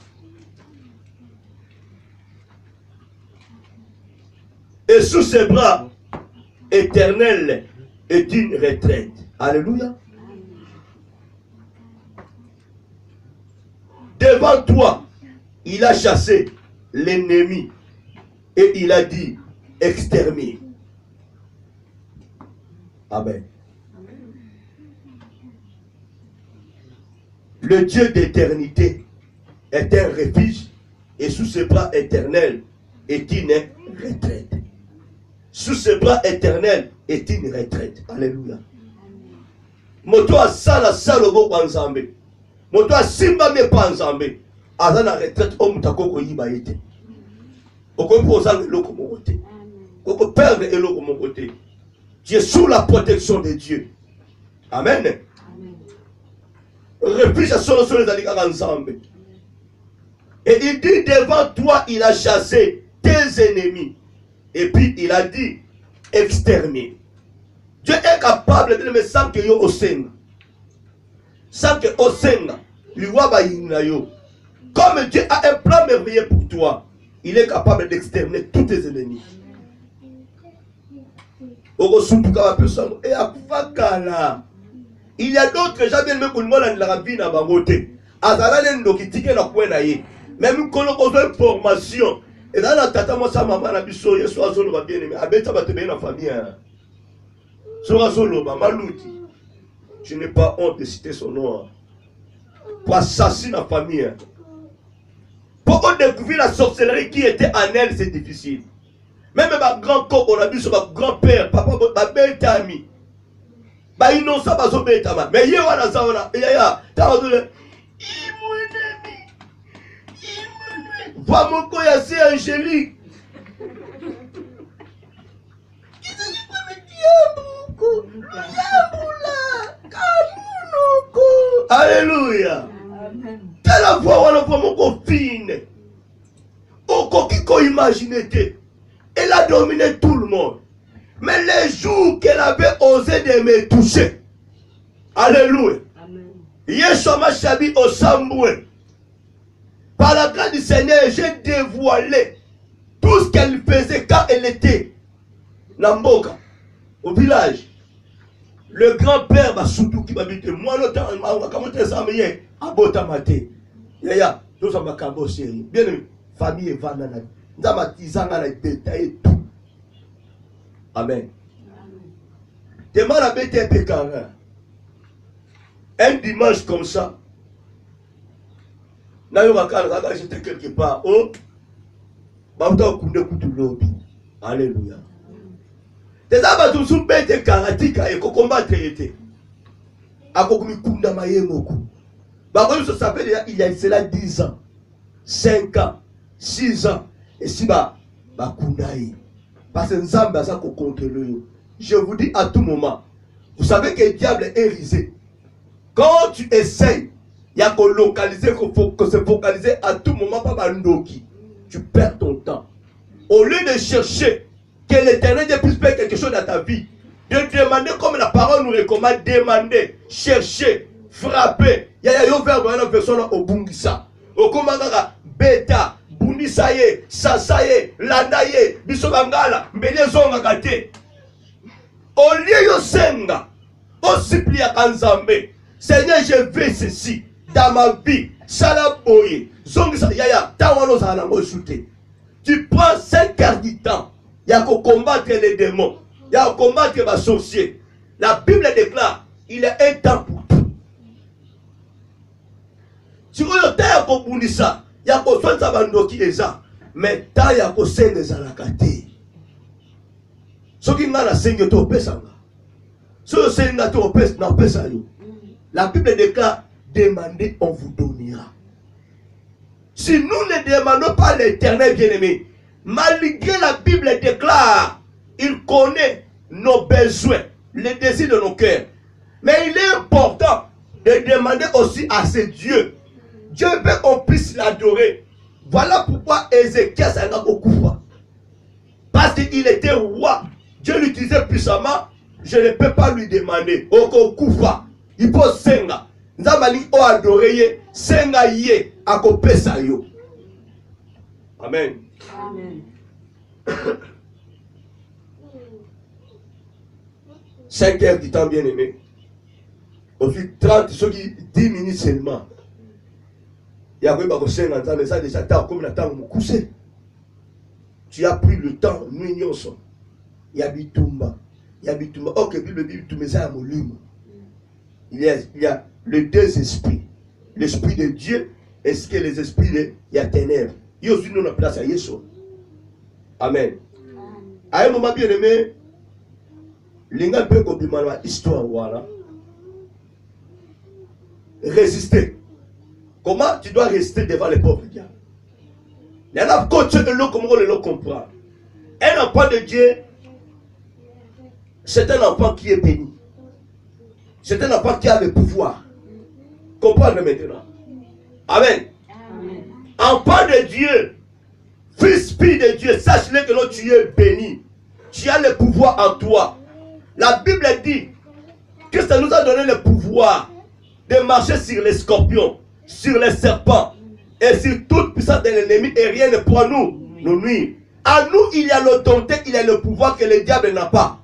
Speaker 3: éternels est une retraite. Alléluia. Devant toi, il a chassé l'ennemi et il a dit extermine. Amen. Le Dieu d'éternité est un refuge et sous ses bras éternels est une retraite. Sous ses bras éternels est une retraite. Alléluia. Moto a sala salobo panzambe. Moto a simba me panzambe. Azana retraite o mutakoko yiba yete. Oko posanga eloko mokote. Oko perdre eloko mokote. Tu es sous la protection de Dieu. Amen. Refuge à solo les alikaka ensemble. Et il dit devant toi il a chassé tes ennemis. Et puis il a dit extermine. Dieu est capable de me sans que yo osenga. Sans que osenga. Comme Dieu a un plan merveilleux pour toi, il est capable d'exterminer tous tes ennemis. Il y a d'autres gens qui ont la vie dans la vie. Même quand on a une formation, Et dans la tata, moi, ça, maman, la biso, yesu azolo va bien aimé. Abeta va te bien la famille. Sora zolo, malouti. Je n'ai pas honte de citer son nom. Pour assassiner la famille. Pour découvrir la sorcellerie qui était en elle, c'est difficile. Même ma grand-corps, on a vu sur ma grand-père, papa, ma belle ami. Ma innocent, ma zobetama. Mais hier, on a ça, on a. T'as entendu? Vois mon corps, c'est angélique. Alléluia. Telle voix, on a voit mon corps fine. Au coquille, imaginer. Elle a dominé tout le monde. Mais les jours qu'elle avait osé de me toucher. Alléluia. Yeshua Machabi au Samboué. Par la grâce du Seigneur, j'ai dévoilé tout ce qu'elle faisait quand elle était dans Mboka, au village. Le grand-père va surtout qui m'habite. Moi, le temps, comment tu es amené à Botamate. Yaya, nous sommes à Cabo Série. Bien aimé, famille et Vanana. Nous avons détaillé tout. Amen. Demande à BTP Kara. Un dimanche comme ça, j'étais quelque part. Oh, alléluia. Des abattus sous bête karatika et combattre était. A Kokomi Kunda Mayemoku. Ça s'appelle il y a cela 10 ans, 5 ans, 6 ans. Et si Kundaï. Parce que Nzamba ça contre lui. Je vous dis à tout moment, vous savez que le diable est risé. Quand tu essayes, il y a qu'on localiser, qu'on se focaliser à tout moment par Bandoki. Tu perds ton temps. Au lieu de chercher que l'Éternel puisse faire quelque chose dans ta vie, de demander comme la parole nous recommande, demander, chercher, frapper. Il y a un verbe dans la version au Bungisa. Au Komagara, Beta, Bundisaye, Sasaye, Landaye, Bisogangala, Mbelezonga Gate. Au lieu de senga, au supplie à Kanzambe, Seigneur, je veux ceci dans ma vie. Salaboye, Zongisa, Yaya, Tawano Zanango Shooté. Tu prends 5 heures du temps. Il y a qu'à combattre les démons. Il y a qu'à combattre les sorciers. La Bible déclare, il y a un temps pour tout. Si vous avez un temps pour ça, il y a qu'à soigner ça, qui est ça. Mais tant il y a qu'à soigner les alakate. Ce qui n'a pas seigneur au Pessanga. Ce qui n'a pas au Pessanga. La Bible déclare, demandez, on vous donnera. Si nous ne demandons pas l'Éternel bien-aimé, malgré la Bible déclare, il connaît nos besoins, les désirs de nos cœurs. Mais il est important de demander aussi à ce Dieu. Dieu veut qu'on puisse l'adorer. Voilà pourquoi Ézéchias a beaucoup foi. Parce qu'il était roi. Dieu l'utilisait puissamment. Je ne peux pas lui demander. Okokoufa. Il faut senga. Nzamali o adorer. Senga ye. Akopesa yo. Amen.
Speaker 2: Amen.
Speaker 3: 5 heures du temps bien aimé. Au fil 30, 10 minutes seulement. Il y a un senga mais ça déjà tard comme la temps couché. Tu as pris le temps, nous ignorons. Il y a Bitumba. Il y a Bitumba. Ok, Bible Bitumba, ça a mon lume. Il y a les deux esprits. L'esprit de Dieu et ce que les esprits de il y a ténèbres. Il y a aussi nous la place à Yeshua. Amen. À un moment bien aimé, l'inga peut comprendre l'histoire voilà. Résister. Comment tu dois résister devant les pauvres diables? Il y en a coach de l'eau comme on le comprend. Un enfant de Dieu, c'est un enfant qui est béni. C'est un enfant qui a le pouvoir. Comprendre maintenant. Amen. Amen. Enfant de Dieu, fils de Dieu, sache-le que tu es béni. Tu as le pouvoir en toi. La Bible dit que ça nous a donné le pouvoir de marcher sur les scorpions, sur les serpents et sur toute puissance de l'ennemi et rien ne pourra nous nuire. À nous, il y a l'autorité, il y a le pouvoir que le diable n'a pas.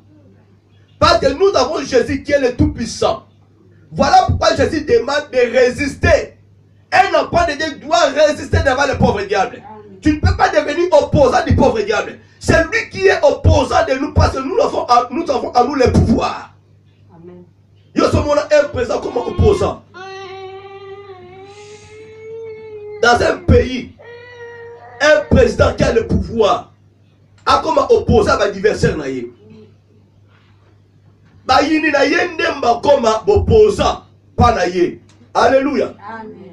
Speaker 3: Parce que nous avons Jésus qui est le Tout-Puissant. Voilà pourquoi Jésus demande de résister. Un enfant de Dieu doit résister devant le pauvre diable. Tu ne peux pas devenir opposant du pauvre diable. C'est lui qui est opposant de nous parce que nous avons à nous le pouvoir.
Speaker 2: Amen.
Speaker 3: Nous sommes un président comme opposant. Dans un pays, un président qui a le pouvoir a comme opposant à l'adversaire. Bayini na yende mba comme opposant. Pas na ye. Alléluia.
Speaker 2: Amen.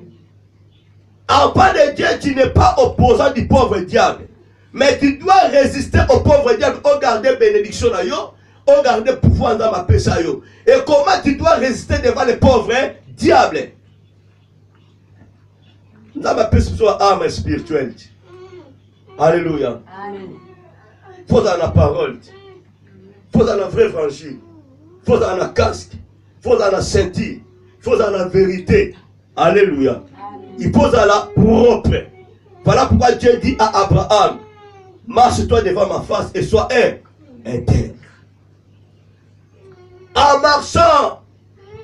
Speaker 3: En pas de Dieu, tu n'es pas opposant du pauvre diable. Mais tu dois résister au pauvre diable. On garde bénédiction na yo. On garde pouvoir dans ma péché yo. Et comment tu dois résister devant le pauvre diable? Dans ma péché soit âme spirituelle. Alléluia.
Speaker 2: Amen.
Speaker 3: Faut dans la parole. Faut dans la vraie franchise. Faut dans la casque. Faut dans la ceinture. Faut dans la vérité. Alléluia. Il faut dans la propre. Voilà pourquoi Dieu dit à Abraham, marche-toi devant ma face et sois intègre. En marchant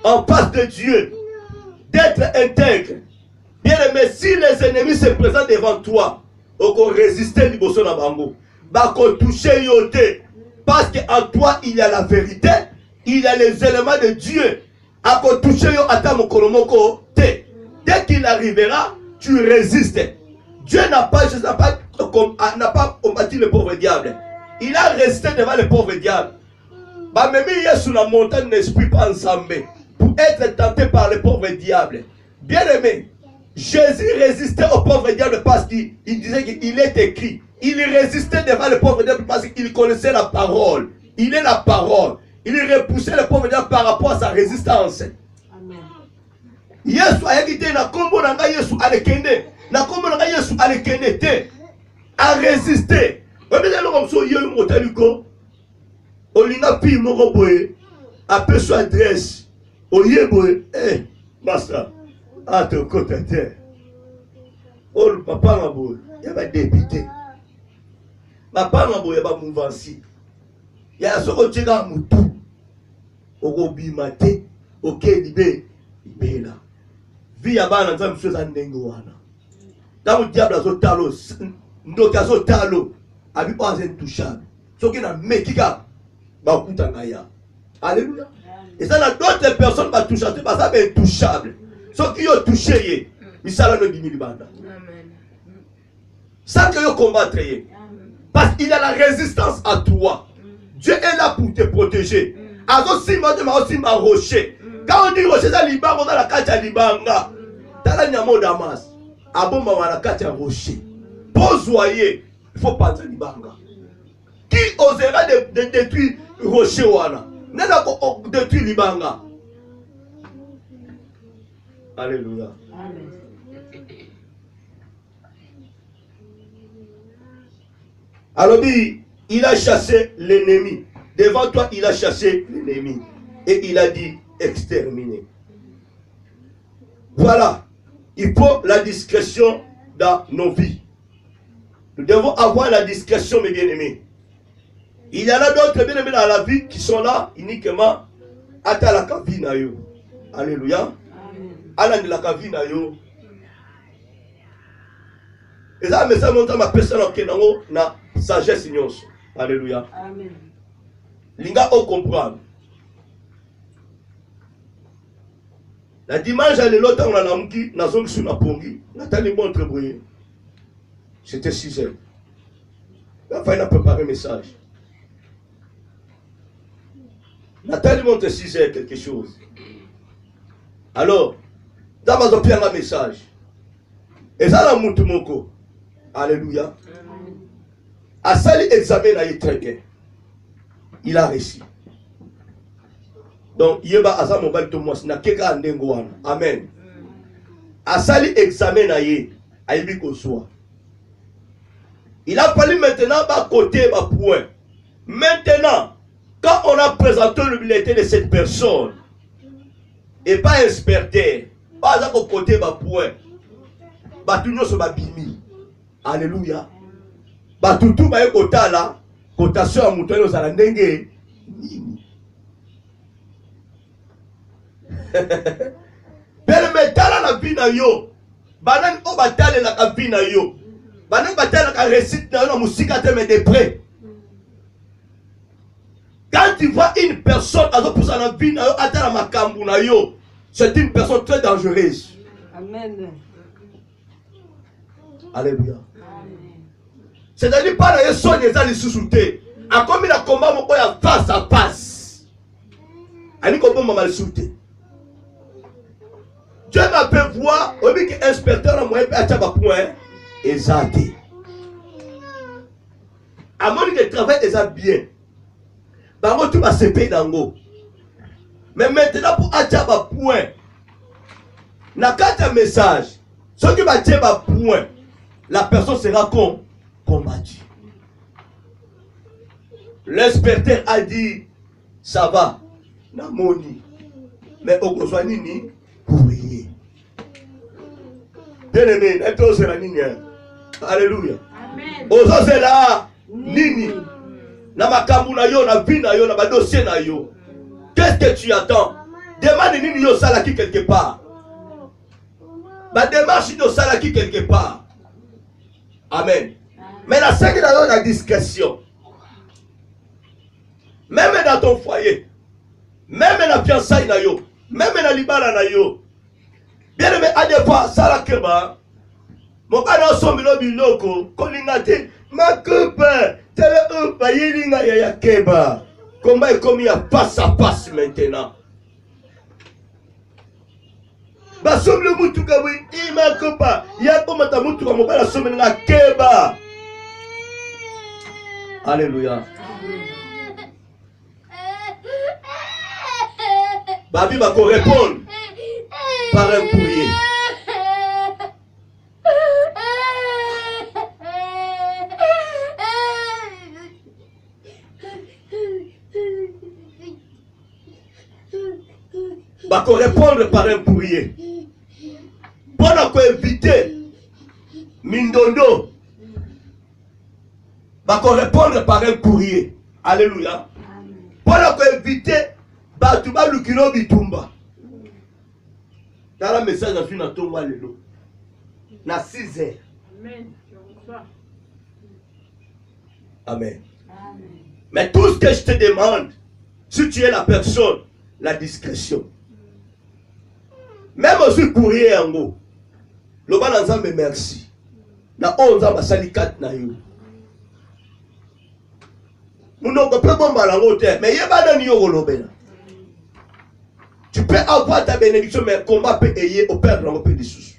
Speaker 3: en face de Dieu, d'être intègre. Bien aimé, si les ennemis se présentent devant toi, on peut résister liboso na bango. Ba ko toucher yote. Parce qu'en toi, il y a la vérité, il y a les éléments de Dieu. A ko toucher yo ata mokolomoko te. Dès qu'il arrivera, tu résistes. Dieu n'a pas combattu le pauvre diable. Il a résisté devant le pauvre diable. Bah, même il est sur la montagne n'esprit pas ensemble pour être tenté par le pauvre diable. Bien aimé, Jésus résistait au pauvre diable parce qu'il disait qu'il est écrit. Il résistait devant le pauvre diable parce qu'il connaissait la parole. Il est la parole. Il repoussait le pauvre diable par rapport à sa résistance. Yesu ayakite na kombo nanga Yesu alekende na kombo nanga Yesu alekende te a résister. Obele lo so yelu motaliko olinga pi moko boye ape so adresse oyeboye master a te côté terre. Ol papa ngabo ya ba député. Papa ngabo ya ba mouvansi. Ya so otika mutu. Okobima te okelibe ibela. Vie ya bana nzambe msoza ndenge wana. Dans diable azotalo ndoki azotalo abi pas intouchable. Soki na mekika ba kutanga ya. Alléluia. Et ça na d'autres personnes ba touchante ba ça ba intouchable. Soki yo touché ye, misala no bimili banda. Amen. Ça que yo combattre ye. Parce qu'il y a la résistance à toi. Dieu est là pour te protéger. Azo sima de ma aussi ma rocher. Quand on dit rocher ça libanga on a la kacha libanga. Tala nyamo damas. Abomba wana kacha rocher. Pozoyer, il faut pas te libanga. Qui osera de détruire rocher wana? Nena ko détruire libanga. Alléluia. Amen. Alors il a chassé l'ennemi. Devant toi, il a chassé l'ennemi. Et il a dit exterminer. Voilà. Il faut la discrétion dans nos vies. Nous devons avoir la discrétion, mes bien-aimés. Il y en a d'autres bien-aimés dans la vie qui sont là uniquement à la kavina yo. Alléluia. À la kavina yo. Et ça, mais ça montre ma personne qui na sagesse nyonso. Alléluia. Amen. Linga on comprend. La dimanche à l'autre on a l'amki na zone sur la pongi. Nathalie montre briller. C'était 6 heures. La fin a préparé un message. Nathalie montre 6 heures quelque chose. Alors, dans ma zone un message. Et ça la montre moko. Alléluia. A sali examen na très bien. Il a réussi. Donc, yeba asa mobile to moi na keka ndengo wana. Amen. A sali examen na ye, aibi ko soa. Il a fallu maintenant bas côté bas point. Maintenant, quand on a présenté le bulletin de cette personne et pas inspecteur, pas à côté bas point. Ba tunyo so ba bimi. Alléluia. Batutu ba ekota la cotation à mutano za ndenge nini. Permetala la vie na yo. Banani o batale la vie na yo. Bana batela ka récite na musique mais de près. Quand tu vois une personne à la vie c'est une personne très dangereuse.
Speaker 2: Amen.
Speaker 3: Alléluia. C'est-à-dire pas la son les ali sous-souté. A comme il a combat mon ya face à face. Ani comme maman le souté. Dieu m'a fait voir au bic inspecteur à moi à taba point exact. À mon que travail est bien. Bango tu vas se payer dango. Mais maintenant pour attirer point. Na carte message. Ce qui va tirer point. La personne sera combattue. L'inspecteur a dit ça va. Na moni. Mais au besoin nini courrier. Bien aimé, et c'est la nini. Alléluia. Amen. Ozo c'est là nini. Na makambu na yo, na vie na yo, na ba dossier na yo. Qu'est-ce que tu attends? Demande nini yo salaki quelque part. Ba démarche yo salaki quelque part. Amen. Mais la cinq dans la discrétion. Même dans ton foyer, même dans la fiançaille na yo, même dans libala na yo. Bien aimé, à des fois, salakeba. Mon père sommes biloko, kolingate, ma copain. Comment est commis à face maintenant? Basom le mutuka oui, ima kopa, ya koma ta mutuka mo bala somme na keba. Alléluia. Babi va répondre par un courrier. Va répondre par un courrier. Pour éviter Mindondo. Va répondre par un courrier. Alléluia. Pour éviter Batuba Lukino Bitumba. Dans la message dans une tomba lelo. Na 6 heures. Amen. Amen. Mais tout ce que je te demande, si tu es la personne, la discrétion. Même aussi courrier en haut. Le bal ensemble merci. Na 11 ans basali 4 na yo. Nous n'avons pas bon balango terre, mais yeba dans yo golobela. Tu peux avoir ta bénédiction, mais combat peut ayer au père de l'homme peut dessous.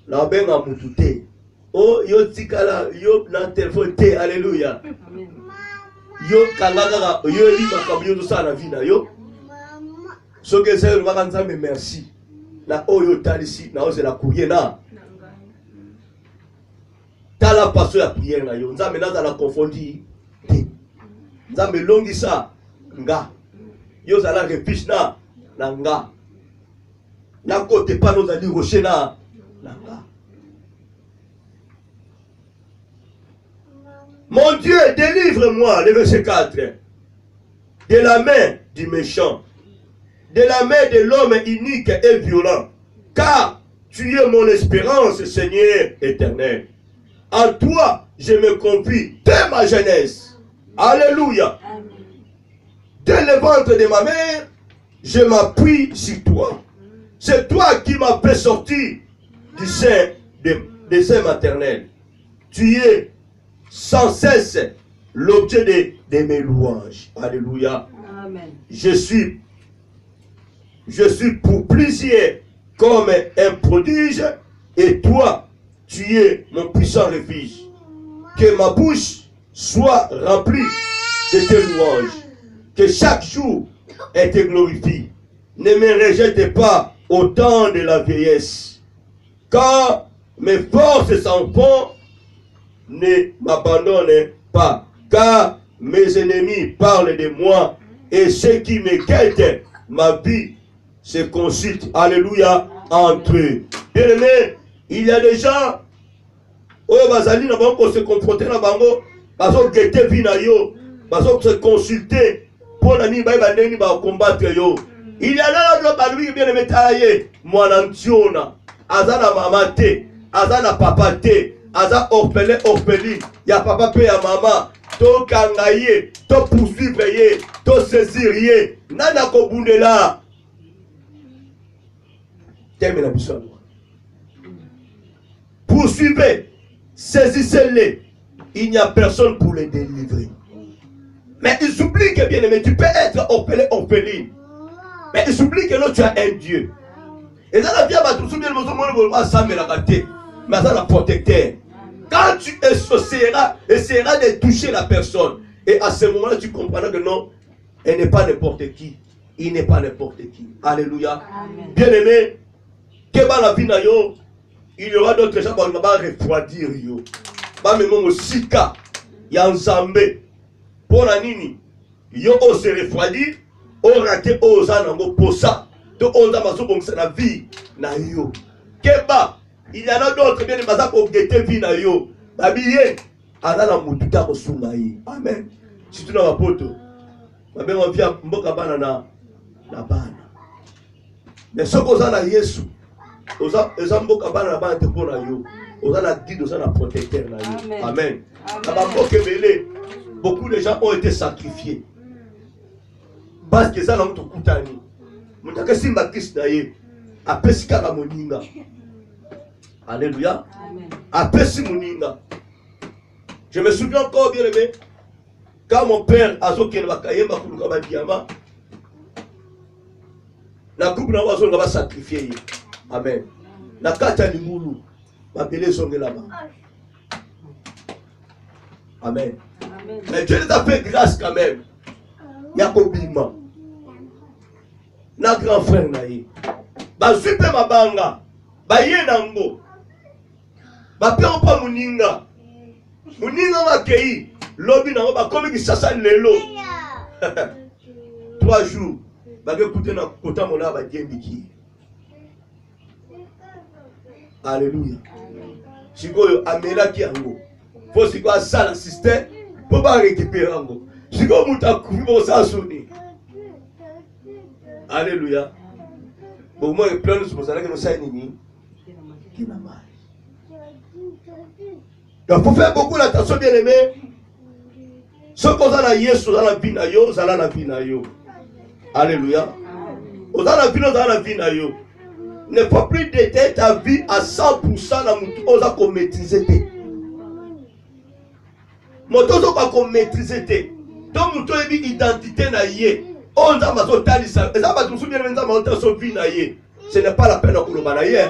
Speaker 3: La ben a mutute. Oh, yo tikala, yo na téléphone te, alléluia. Yo kangaka, yo li makabyo tout ça na vie na yo. Ce que c'est le vacanza mais merci. Na oyo talisi, na ose la courrier na. Tala passo ya prière na yo. Nzambe naza la confondi. Nzambe longi sa nga. Yo zala refiche na nga. Na côté pas nos ali rocher na nga. Mon Dieu, délivre-moi, le verset 4, de la main du méchant, de la main de l'homme inique et violent, car tu es mon espérance, Seigneur éternel. En toi, je me confie dès ma jeunesse. Alléluia. Dès le ventre de ma mère, je m'appuie sur toi. C'est toi qui m'as fait sortir du sein des seins maternels. Tu es sans cesse l'objet de mes louanges. Alléluia. Amen. Je suis pour plusieurs comme un prodige, et toi, tu es mon puissant refuge. Que ma bouche soit remplie de tes louanges. Que chaque jour elle te glorifie. Ne me rejette pas au temps de la vieillesse. Quand mes forces s'en vont, ne m'abandonne pas, car mes ennemis parlent de moi et ceux qui me quittent ma vie se consultent, alléluia, entre eux. Bien aimé, il y a des gens où bazali na bango se confronter na bango, bazo guetter vie na yo, bazo se consulter Pour la nuit, il va combattre. Il y a là d'autres qui bien aimé tailler. Moi, Nantiona, Azana Mamate, Azana Papate, Azana orphelin, orpheline. Il y a papa, il y a maman. To kangaye, to poursuivre, to saisir, nana kobundela. Termine la mission. Poursuivez, saisissez-les. Il n'y a personne pour les délivrer. Mais ils oublient que bien aimé, tu peux être orphelin, orpheline. Mais ils oublient que non, tu as un Dieu. Et dans la vie, tu te souviens de mais ça la protecteur. Quand tu essaieras de toucher la personne, et à ce moment-là, tu comprendras que non, elle n'est pas n'importe qui. Il n'est pas n'importe qui. Alléluia. Bien aimé, que va la vie na yo, il y aura d'autres gens qui vont refroidir yo. Ba même aussi cas, il y a un zambé. Pour la nini, yo ose refroidir, on raté aux anango pour ça. Donc on a maso bon c'est la vie na yo. Keba, il y en a d'autres bien maza pour guetter vie na yo. Babiye, ana la mututa ko sungayi. Amen. Si tu n'as pas poto, ma bien on vient mboka bana na bana. Mais ce qu'on a na Yesu, oza mboka bana na bana te pour na yo. Oza na guide, oza na protecteur na yo. Amen. Beaucoup de gens ont été sacrifiés. Parce que ça n'a pas coûtani. Moutaka simba Christ naye. Apesi kaka moninga. Alléluia. Apesi moninga. Je me souviens encore bien aimé. Quand mon père a zoké le bakayemba kuluka ba diamant. Na coupe na wazo nga ba sacrifier. Amen. Na kata limulu. Ba belé zonge là-bas. Amen. Mais Dieu t'a fait grâce quand même. Yakobima. Na grand frère naïe. Ba supe mabanga. Ba ye nango. Ba pe on pas muninga. Muninga makei. Lobi nango ba komi ki sasa lelo. 3 jours. Ba ke koute na kota mona ba diembiki. Alléluia. Sikoyo amela ki yango. Faut si quoi ça l'assistait pour pas récupérer encore. Si quoi muta kufi bon ça sonner. Alléluia. Bon moi il plein de choses que nous savons ni qui n'a mal. Donc faut faire beaucoup d'attention bien aimé. Ce qu'on a na Yesu dans la vie na yo, ça la vie na yo. Alléluia. Dans la vie na yo. Ne faut plus déter ta vie à 100% na mutu oza ko maîtriser. Moto pas qu'on maîtrise té. Donc moto est identité na yé. On a maso talisa. Et ça va tout souvenir maintenant monter son vie na yé. Ce n'est pas la peine de koloba na yé.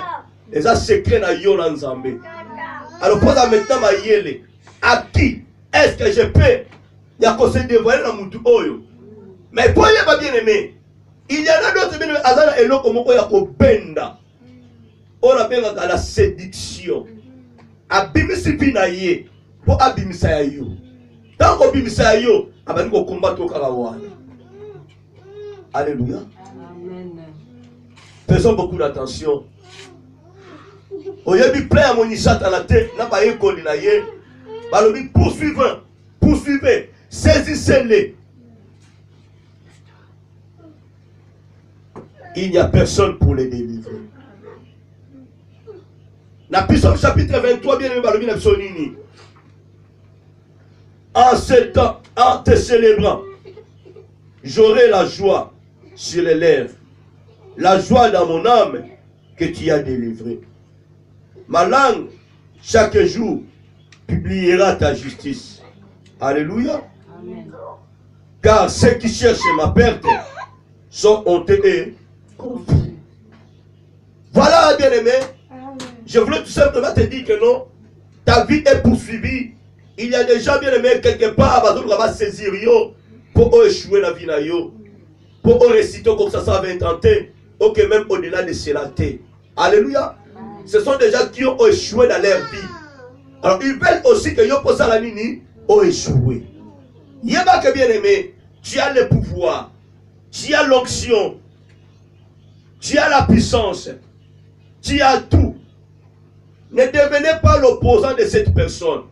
Speaker 3: Et ça secret na yo na nzambe. Alors pose maintenant ma yele. À qui est-ce que je peux y a qu'on se dévoiler na mutu oyo. Mais pour y pas bien aimé. Il y en a d'autres bien azana eloko moko ya ko benda. On appelle la séduction. Abimisi bi na yé. Pour abimisa yo. Tant qu'on abimisa yo, abani ko combattre au karawana. Alléluia. Amen. Faisons beaucoup d'attention. Oyebi plein à mon isat à la tête, n'a pas école na yé. Balobi poursuivez, saisissez-les. Il n'y a personne pour les délivrer. Na Psaume chapitre 23 bien aimé balobi na sonini. En ce temps, en te célébrant, j'aurai la joie sur les lèvres, la joie dans mon âme que tu as délivrée. Ma langue, chaque jour, publiera ta justice. Alléluia. Amen. Car ceux qui cherchent ma perte sont honteux et confus. Voilà, bien-aimé. Je voulais tout simplement te dire que non, ta vie est poursuivie. Il y a des gens bien aimés quelque part, on va saisir yo pour échouer la vie na yo, pour réciter comme ça va être tenté, ou que même au-delà de cela. Alléluia. Ce sont des gens qui ont échoué dans leur vie. Alors ils veulent aussi que yo pour ça la nini ont échoué. Yéba que bien aimé, tu as le pouvoir, tu as l'onction, tu as la puissance, tu as tout. Ne devenez pas l'opposant de cette personne.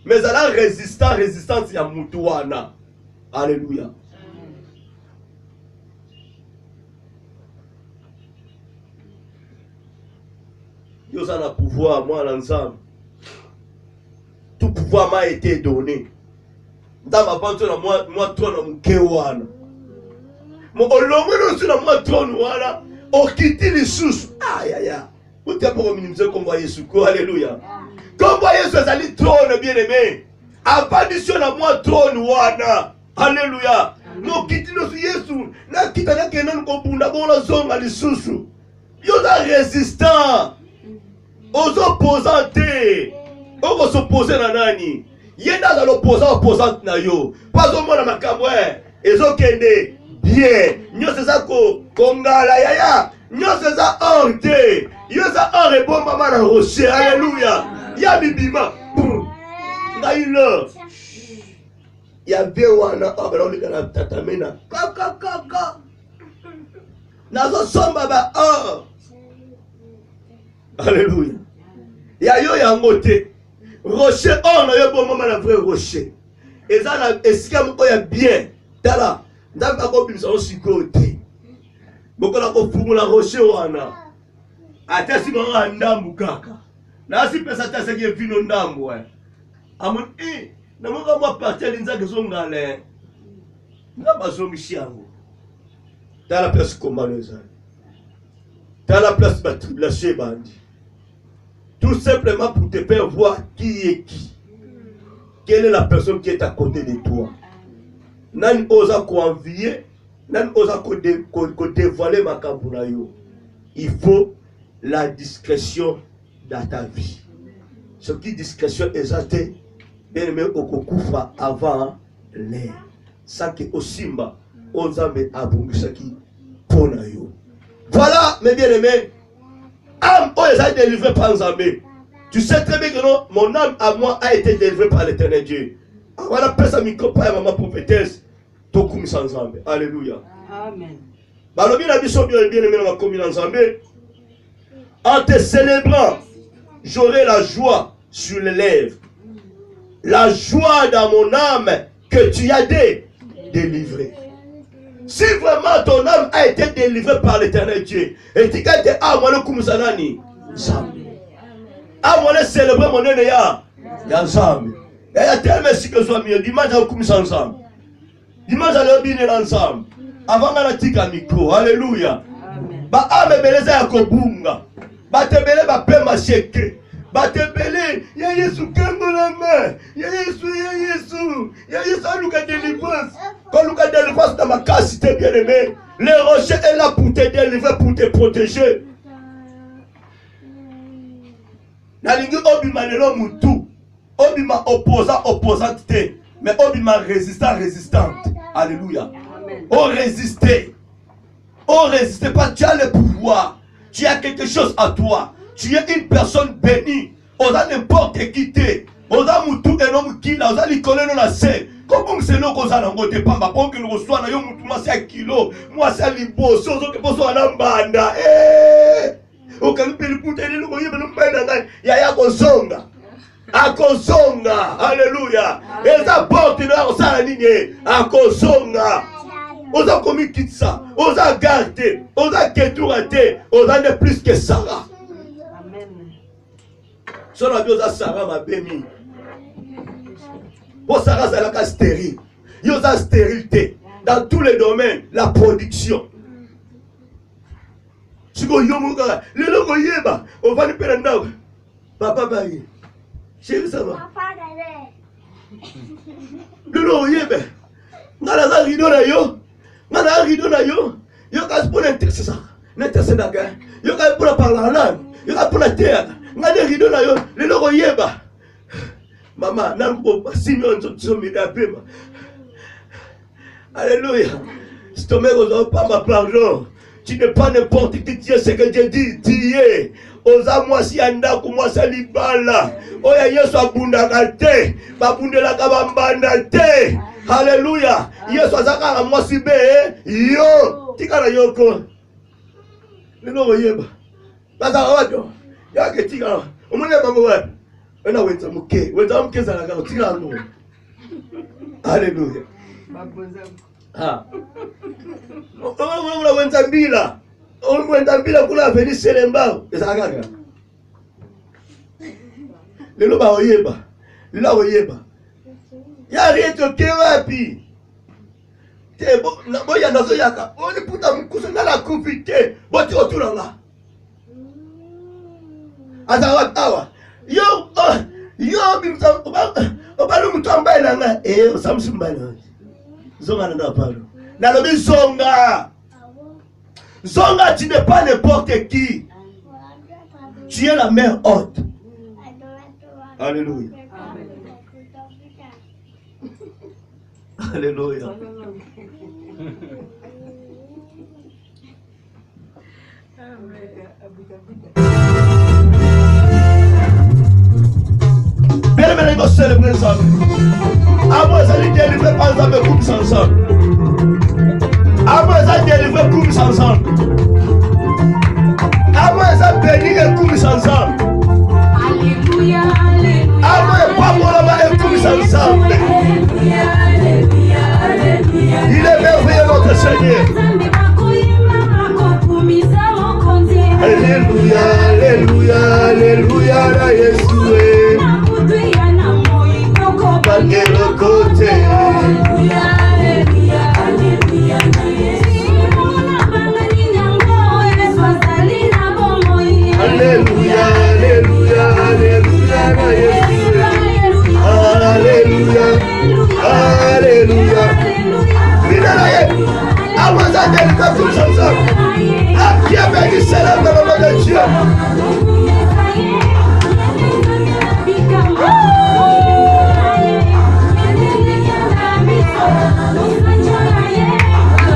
Speaker 3: Mais elle a résistance, il y a Moutouana. Alléluia. Yo ça na pouvoir moi l'ensemble. Tout pouvoir m'a été donné. Dans ma bande na moi trône na mkewana. Mo olongo no sur na moi trône wala. Okiti lisusu. Aïe aïe aïe. Vous t'es pas minimiser comme voyez Jésus. Alléluia. Comme voyez Jésus ali trône bien-aimé. Apparition na moi trône wana. Alléluia. Mo kiti no Yesu. Na kita na kenan ko bunda bona zonga lisusu. Yo da résistant. Aux opposants. On s'opposer na nani? Yenda dans l'opposant opposante na yo. Pas au monde makambo ezo kende bien. Nyo seza ko kongala yaya. Nyo seza orte. Yo za ore bon mama na rocher. Alléluia. Ya bibima. Ngailo. Ya bewana obalolika na tatamena. Ko. Nazo somba ba or. Alléluia. Ya yo yango te. Rocher or na yo bon mama na vrai rocher. Eza na esika moko ya bien. Tala. Ndamba ko bimisa o sikote. Boko na ko fumula rocher wana. Ata si mo ndambu kaka. Na si pesa ta se ke vino ndambu Amon na mo ka mo partir linza ke zongale. Ndamba zo mishiango. Tala place kombaleza. Tala place ba tribulation bandi. Tout simplement pour te faire voir qui est qui. Quelle est la personne qui est à côté de toi. Nan osa ko envier, nan osa ko dévoiler makambo na yo. Il faut la discrétion dans ta vie. Ce qui discrétion exacte, bien aimé okokufa avant l'air. Ça qui osimba, ozambe abungisa ki pona yo. Voilà mes bien-aimés. Âme, oh, elle a été délivrée par Nzambé. Tu sais très bien que non, mon âme à moi a été délivrée par l'Éternel Dieu. Voilà, personne micro par maman prophétesse. Tokum sans Nzambé. Alléluia.
Speaker 2: Amen.
Speaker 3: Balobi la mission bien aimé dans la commune Nzambé. En te célébrant, j'aurai la joie sur les lèvres. La joie dans mon âme que tu as délivrée. Si vraiment ton âme a été délivrée par l'Éternel Dieu, et tu as été amoué comme Zanani, amoué célébrer mon ennemi, ensemble. Il y a tellement si que soit mieux, dimanche à comme ça ensemble. Dimanche à l'heure bien ensemble. Avant la tika micro, alléluia. Ba ame beleza ya kobunga. Ba tebele ba pe macheke. Ba tebele ya Yesu kangolama. Ya Yesu aluka délivrance. Quand nous avons délivrance dans ma case, si tu es bien aimé, le rocher est là pour te délivrer, pour te protéger. Nalingi obima lelo mutu. Obima opposante, mais obima résistante. Alléluia. Oh résister. Oh résister pas, tu as le pouvoir. Tu as quelque chose à toi. Tu es une personne bénie. On a n'importe qui t'es. On a mutu et non qui là, on a l'icône non la scène. Comment c'est là qu'on a n'engoté pas, ma pour que nous reçoit, nous avons moi c'est un kilo, moi c'est un libo, si on a que pour soi en banda, au cas où nous pouvons aller nous voyons nous faire il y a kozonga, à kozonga, alléluia, et ça porte nous ça la ligne, à kozonga, on a commis tout ça, on a gardé, on a kétouraté, on a ne plus que Sarah. Amen. Si on a bien Sarah ma béni. Pour Sarah, c'est la stérile. Il y a stérilité dans tous les domaines, la production. Si vous avez le logo yeba, on va nous faire papa baye. Chérie, ça va. Le logo yeba. Ngala rido na yo. Ngala rido na yo. Yo ka pour l'intercesseur. L'intercesseur ga. Yo ka pour parler en langue. Yo ka pour la terre. Ngala rido na yo. Le logo yeba. Maman, alléluia. Si ton mère n'a pas ma pardon, tu n'es pas n'importe qui, tu es ce que Dieu dit, tu es. Oza moi si anda kuma salibala. Oya Yesu abundaka te, babundela kabambanda te. Alléluia. Yesu azaka moi si be, yo, tikala yoko. Lelo yeba. Baza wajo. Yake tikala. Omune bango wapi? Wena wenza muke za la tika no. Alléluia. Ah. Wena wenza mbila kula veni selemba. Ezagaga. Lelo ba oyeba. Lelo oyeba. Ya rien de kera pi. Te bo na boya nazo yaka. Oni puta mkuso na la confité. Boti otulanga. Azawa awa. Yo bimsa obalu mutamba nanga osamsimba na. Zonga na palo. Na lobi zonga. Zonga, tu n'es pas n'importe qui. Tu es la mère haute. Alléluia. Alléluia. Bien aimé, nous célébrons ensemble. Avant ça, nous délivrons par exemple coups ensemble. Avant ça, délivrons coups ensemble. Avant ça, bénir coups ensemble.
Speaker 2: Alléluia, alléluia.
Speaker 3: Avant pas pour la coups ensemble. Il est merveilleux notre Seigneur. Alléluia, alléluia, alléluia, la Yeshua. Bagé le côté. Alléluia, alléluia, alléluia, la Yeshua. Alléluia, alléluia, alléluia, la Yeshua. Alléluia, alléluia. Avant d'aller dans tout ça, la pierre bénie célèbre dans le nom de Dieu.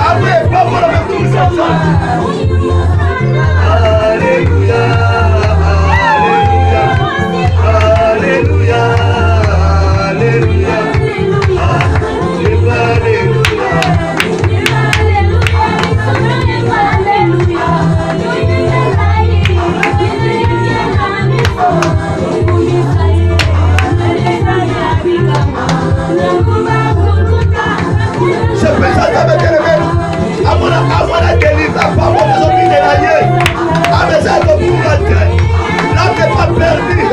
Speaker 3: Après, pas pour le même tout ça. Alléluia, alléluia, alléluia, je présente avec les mêmes. Avant la délivrance, pas pour les hommes de l'aïe. Avec ça, le pouvoir de l'âme n'est pas perdue.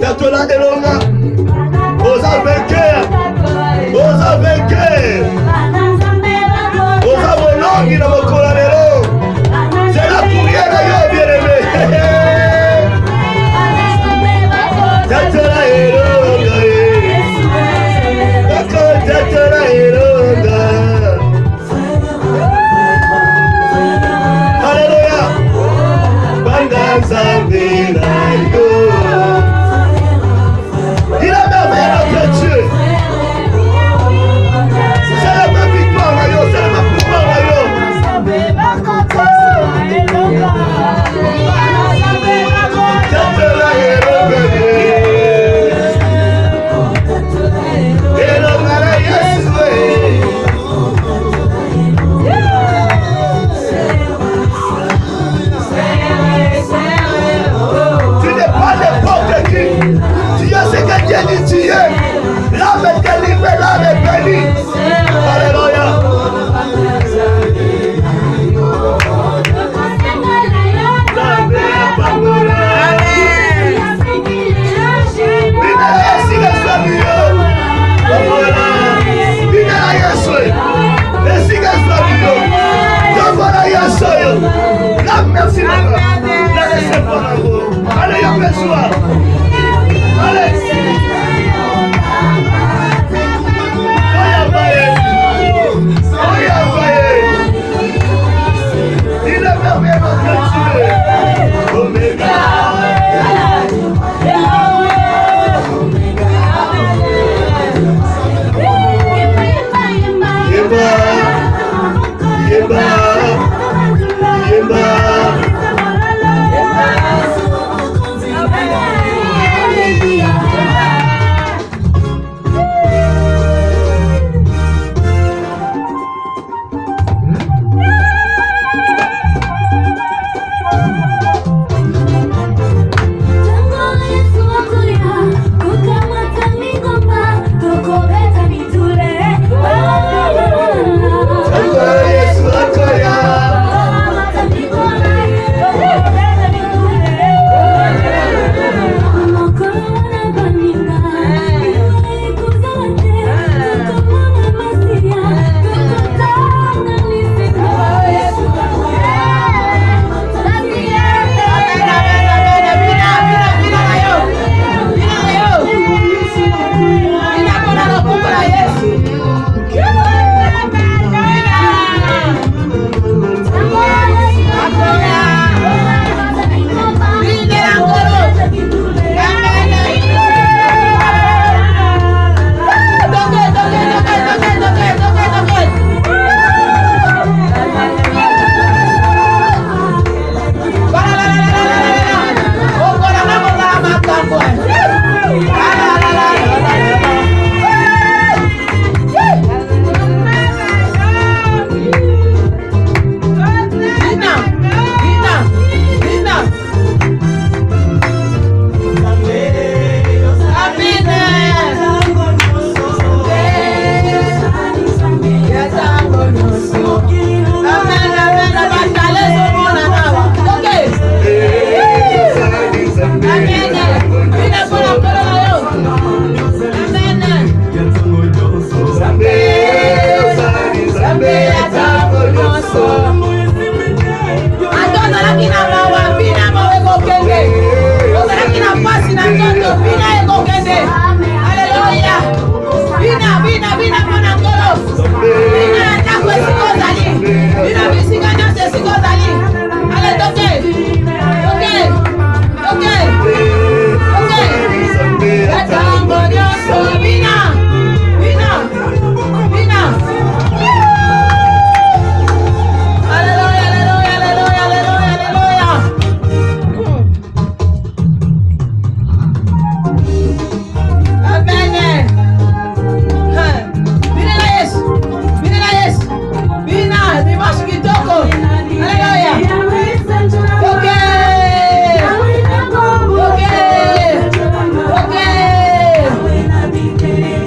Speaker 3: Tatola Elonga, aux vainqueurs, aux vainqueurs, aux abonnés qui n'ont pas collaboré. C'est la prière d'ailleurs bien aimé. Tatola Elonga, Tatola Elonga. Alléluia. Banda Zambina yo. Il a merveilleux notre Dieu. C'est la même victoire, c'est la même pouvoir, tu n'es pas n'importe qui. Tu es ce que Dieu dit tu es. L'âme est délivrée, l'âme est bénie. Alléluia. Merci beaucoup. Allez, aperçois. Allez. Il est merveilleux notre Dieu. Omega.
Speaker 2: bina mona ngolo. Bina ndako esiko ozali. Bina bisika nyonso esiko ozali. Allez, toke. Toke. Toke. Toke. Yatango nyonso bina. Bina. Bina. Alléluia, alléluia, alléluia, alléluia, alléluia. Amen. Bina la Yesu. Bina la Yesu. Bina, dimanche kitoko. Alléluia. Toke. Toke. Toke.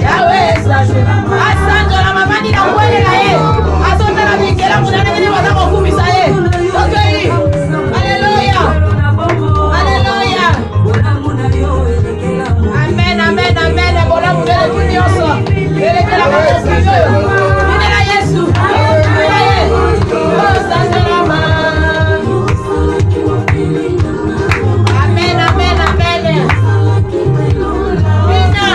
Speaker 2: Yahweh, asanjo la mamani na kweli na ye. Asonta na bikela munane ngene wazako kumisa ye. Toke. Alléluia. Alléluia. Amen, amen, amen. Bola mudele kunyoso. Elekela makofi yoyo. Bina la Yesu. Bina ye. Oh, sanjo la ma. Amen, amen, amen. Bina.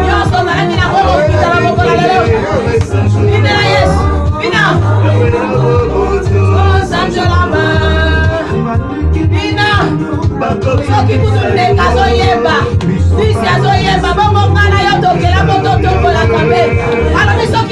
Speaker 2: Yoso na bina kwa kupita la moko la leo. Bina la Yesu. Bina. Oh, sanjo la ma. Bina. Soki kutunde kazo yeba. Bisi azo yeba. Bongo ngana yo tokela moto toko la kambe. Alors ni soki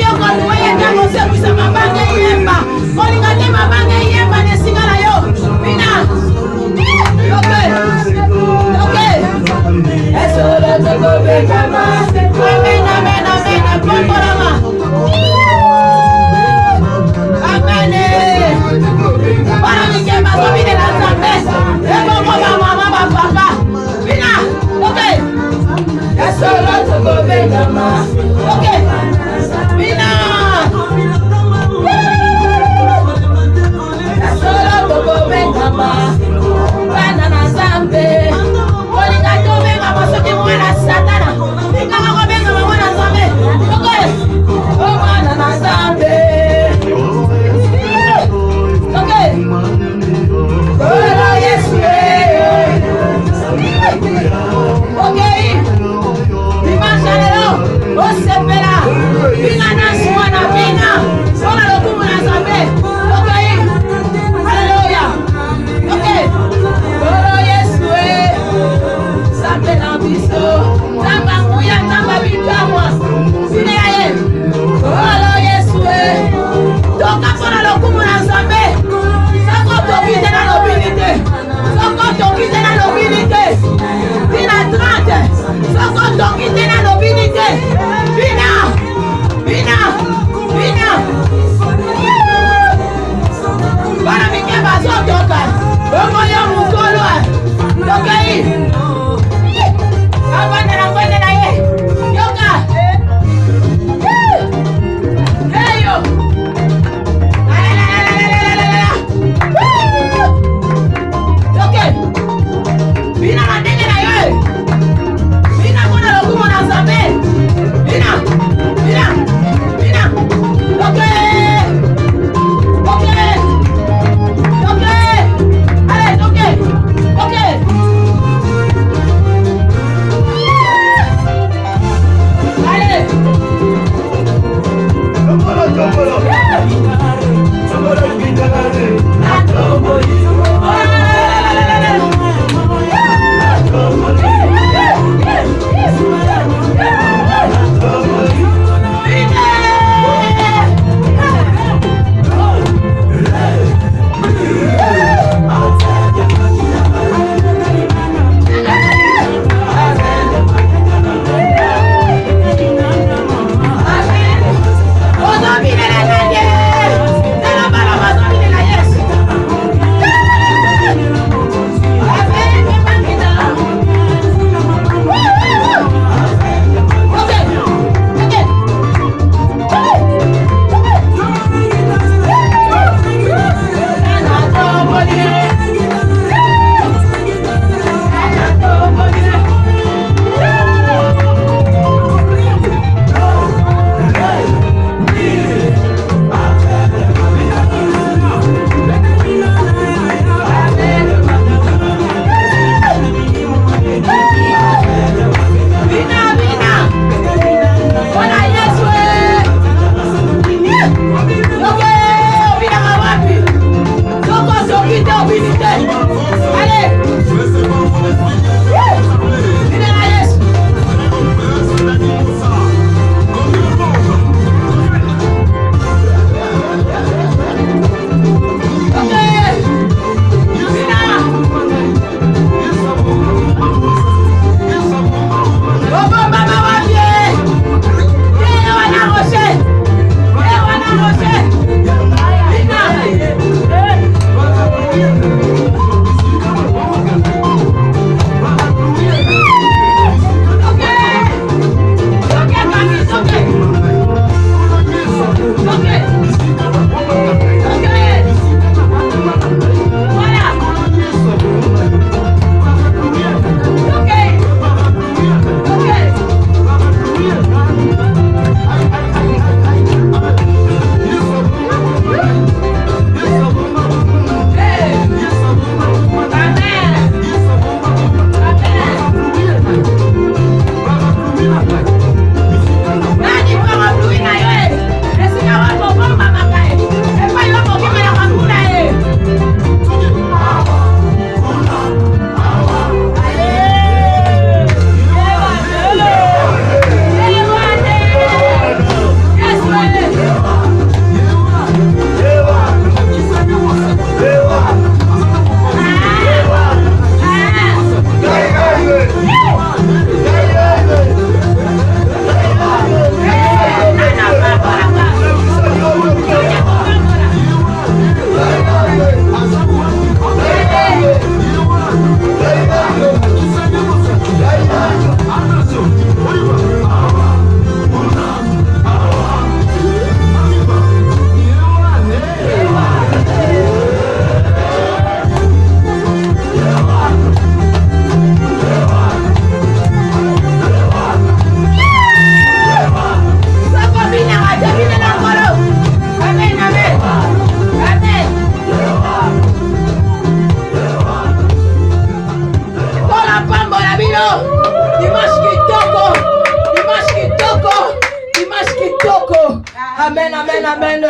Speaker 2: Amen, amen, amen.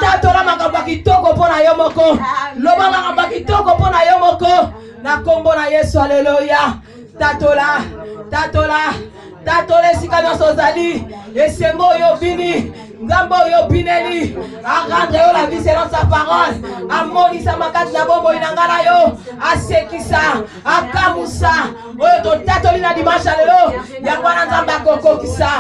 Speaker 2: Tatola makambo kitoko pona yo moko. Loba makambo kitoko pona yo moko. Na kombo na Yesu, haleluya. Tatola, tatola, tatola esika nyonso ozali. Esengo yo bini. Nzambo yo bineli. Arendre yo la vie selon sa parole. Amonisa makati na bombo inangala yo. Asekisa, akamusa. Oyo to tatoli na dimanche lelo. Yakwana nzambe akokokisa.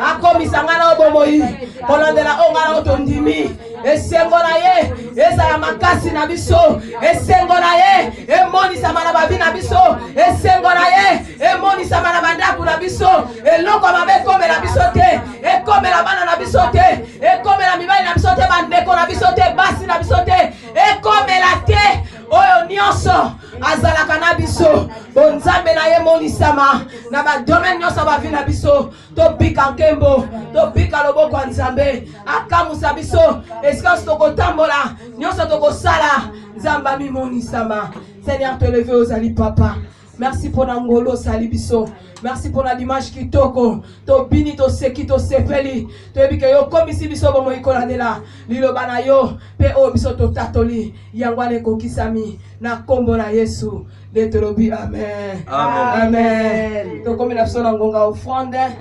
Speaker 2: Akomisa ngana obomoi. Kolandela ongala otondimi. Esengo na ye. Ezala makasi na biso. Esengo na ye. Emonisa mana babi na biso. Esengo na ye. Emonisa mana bandaku na biso. Eloko mabe kome na biso te. Ekome la bana na biso te. Ekome la mibali na biso te. Bandeko na biso te. Basi na biso te. Ekome la te. Oyo nyonso azalaka na biso. Bonzambe na ye monisama. Na ba domaine nyonso ba vi na biso. To bika nkembo. To bika loboko ya Nzambe. Akamusa biso. Esika toko tambola. Nyonso toko sala. Nzamba mi monisama. Seigneur, te lever aux ali papa. Merci pour Nangolo Salibiso. Merci pour la dimanche qui toko. To bini to seki to sepeli. To ebike yo komisi biso bomo ikolandela. Lilo bana yo. Pe o biso to tatoli. Yangwane kokisami. Na kombo na Yesu. Detorobi amen. Amen. To komi na biso na ngonga offrande.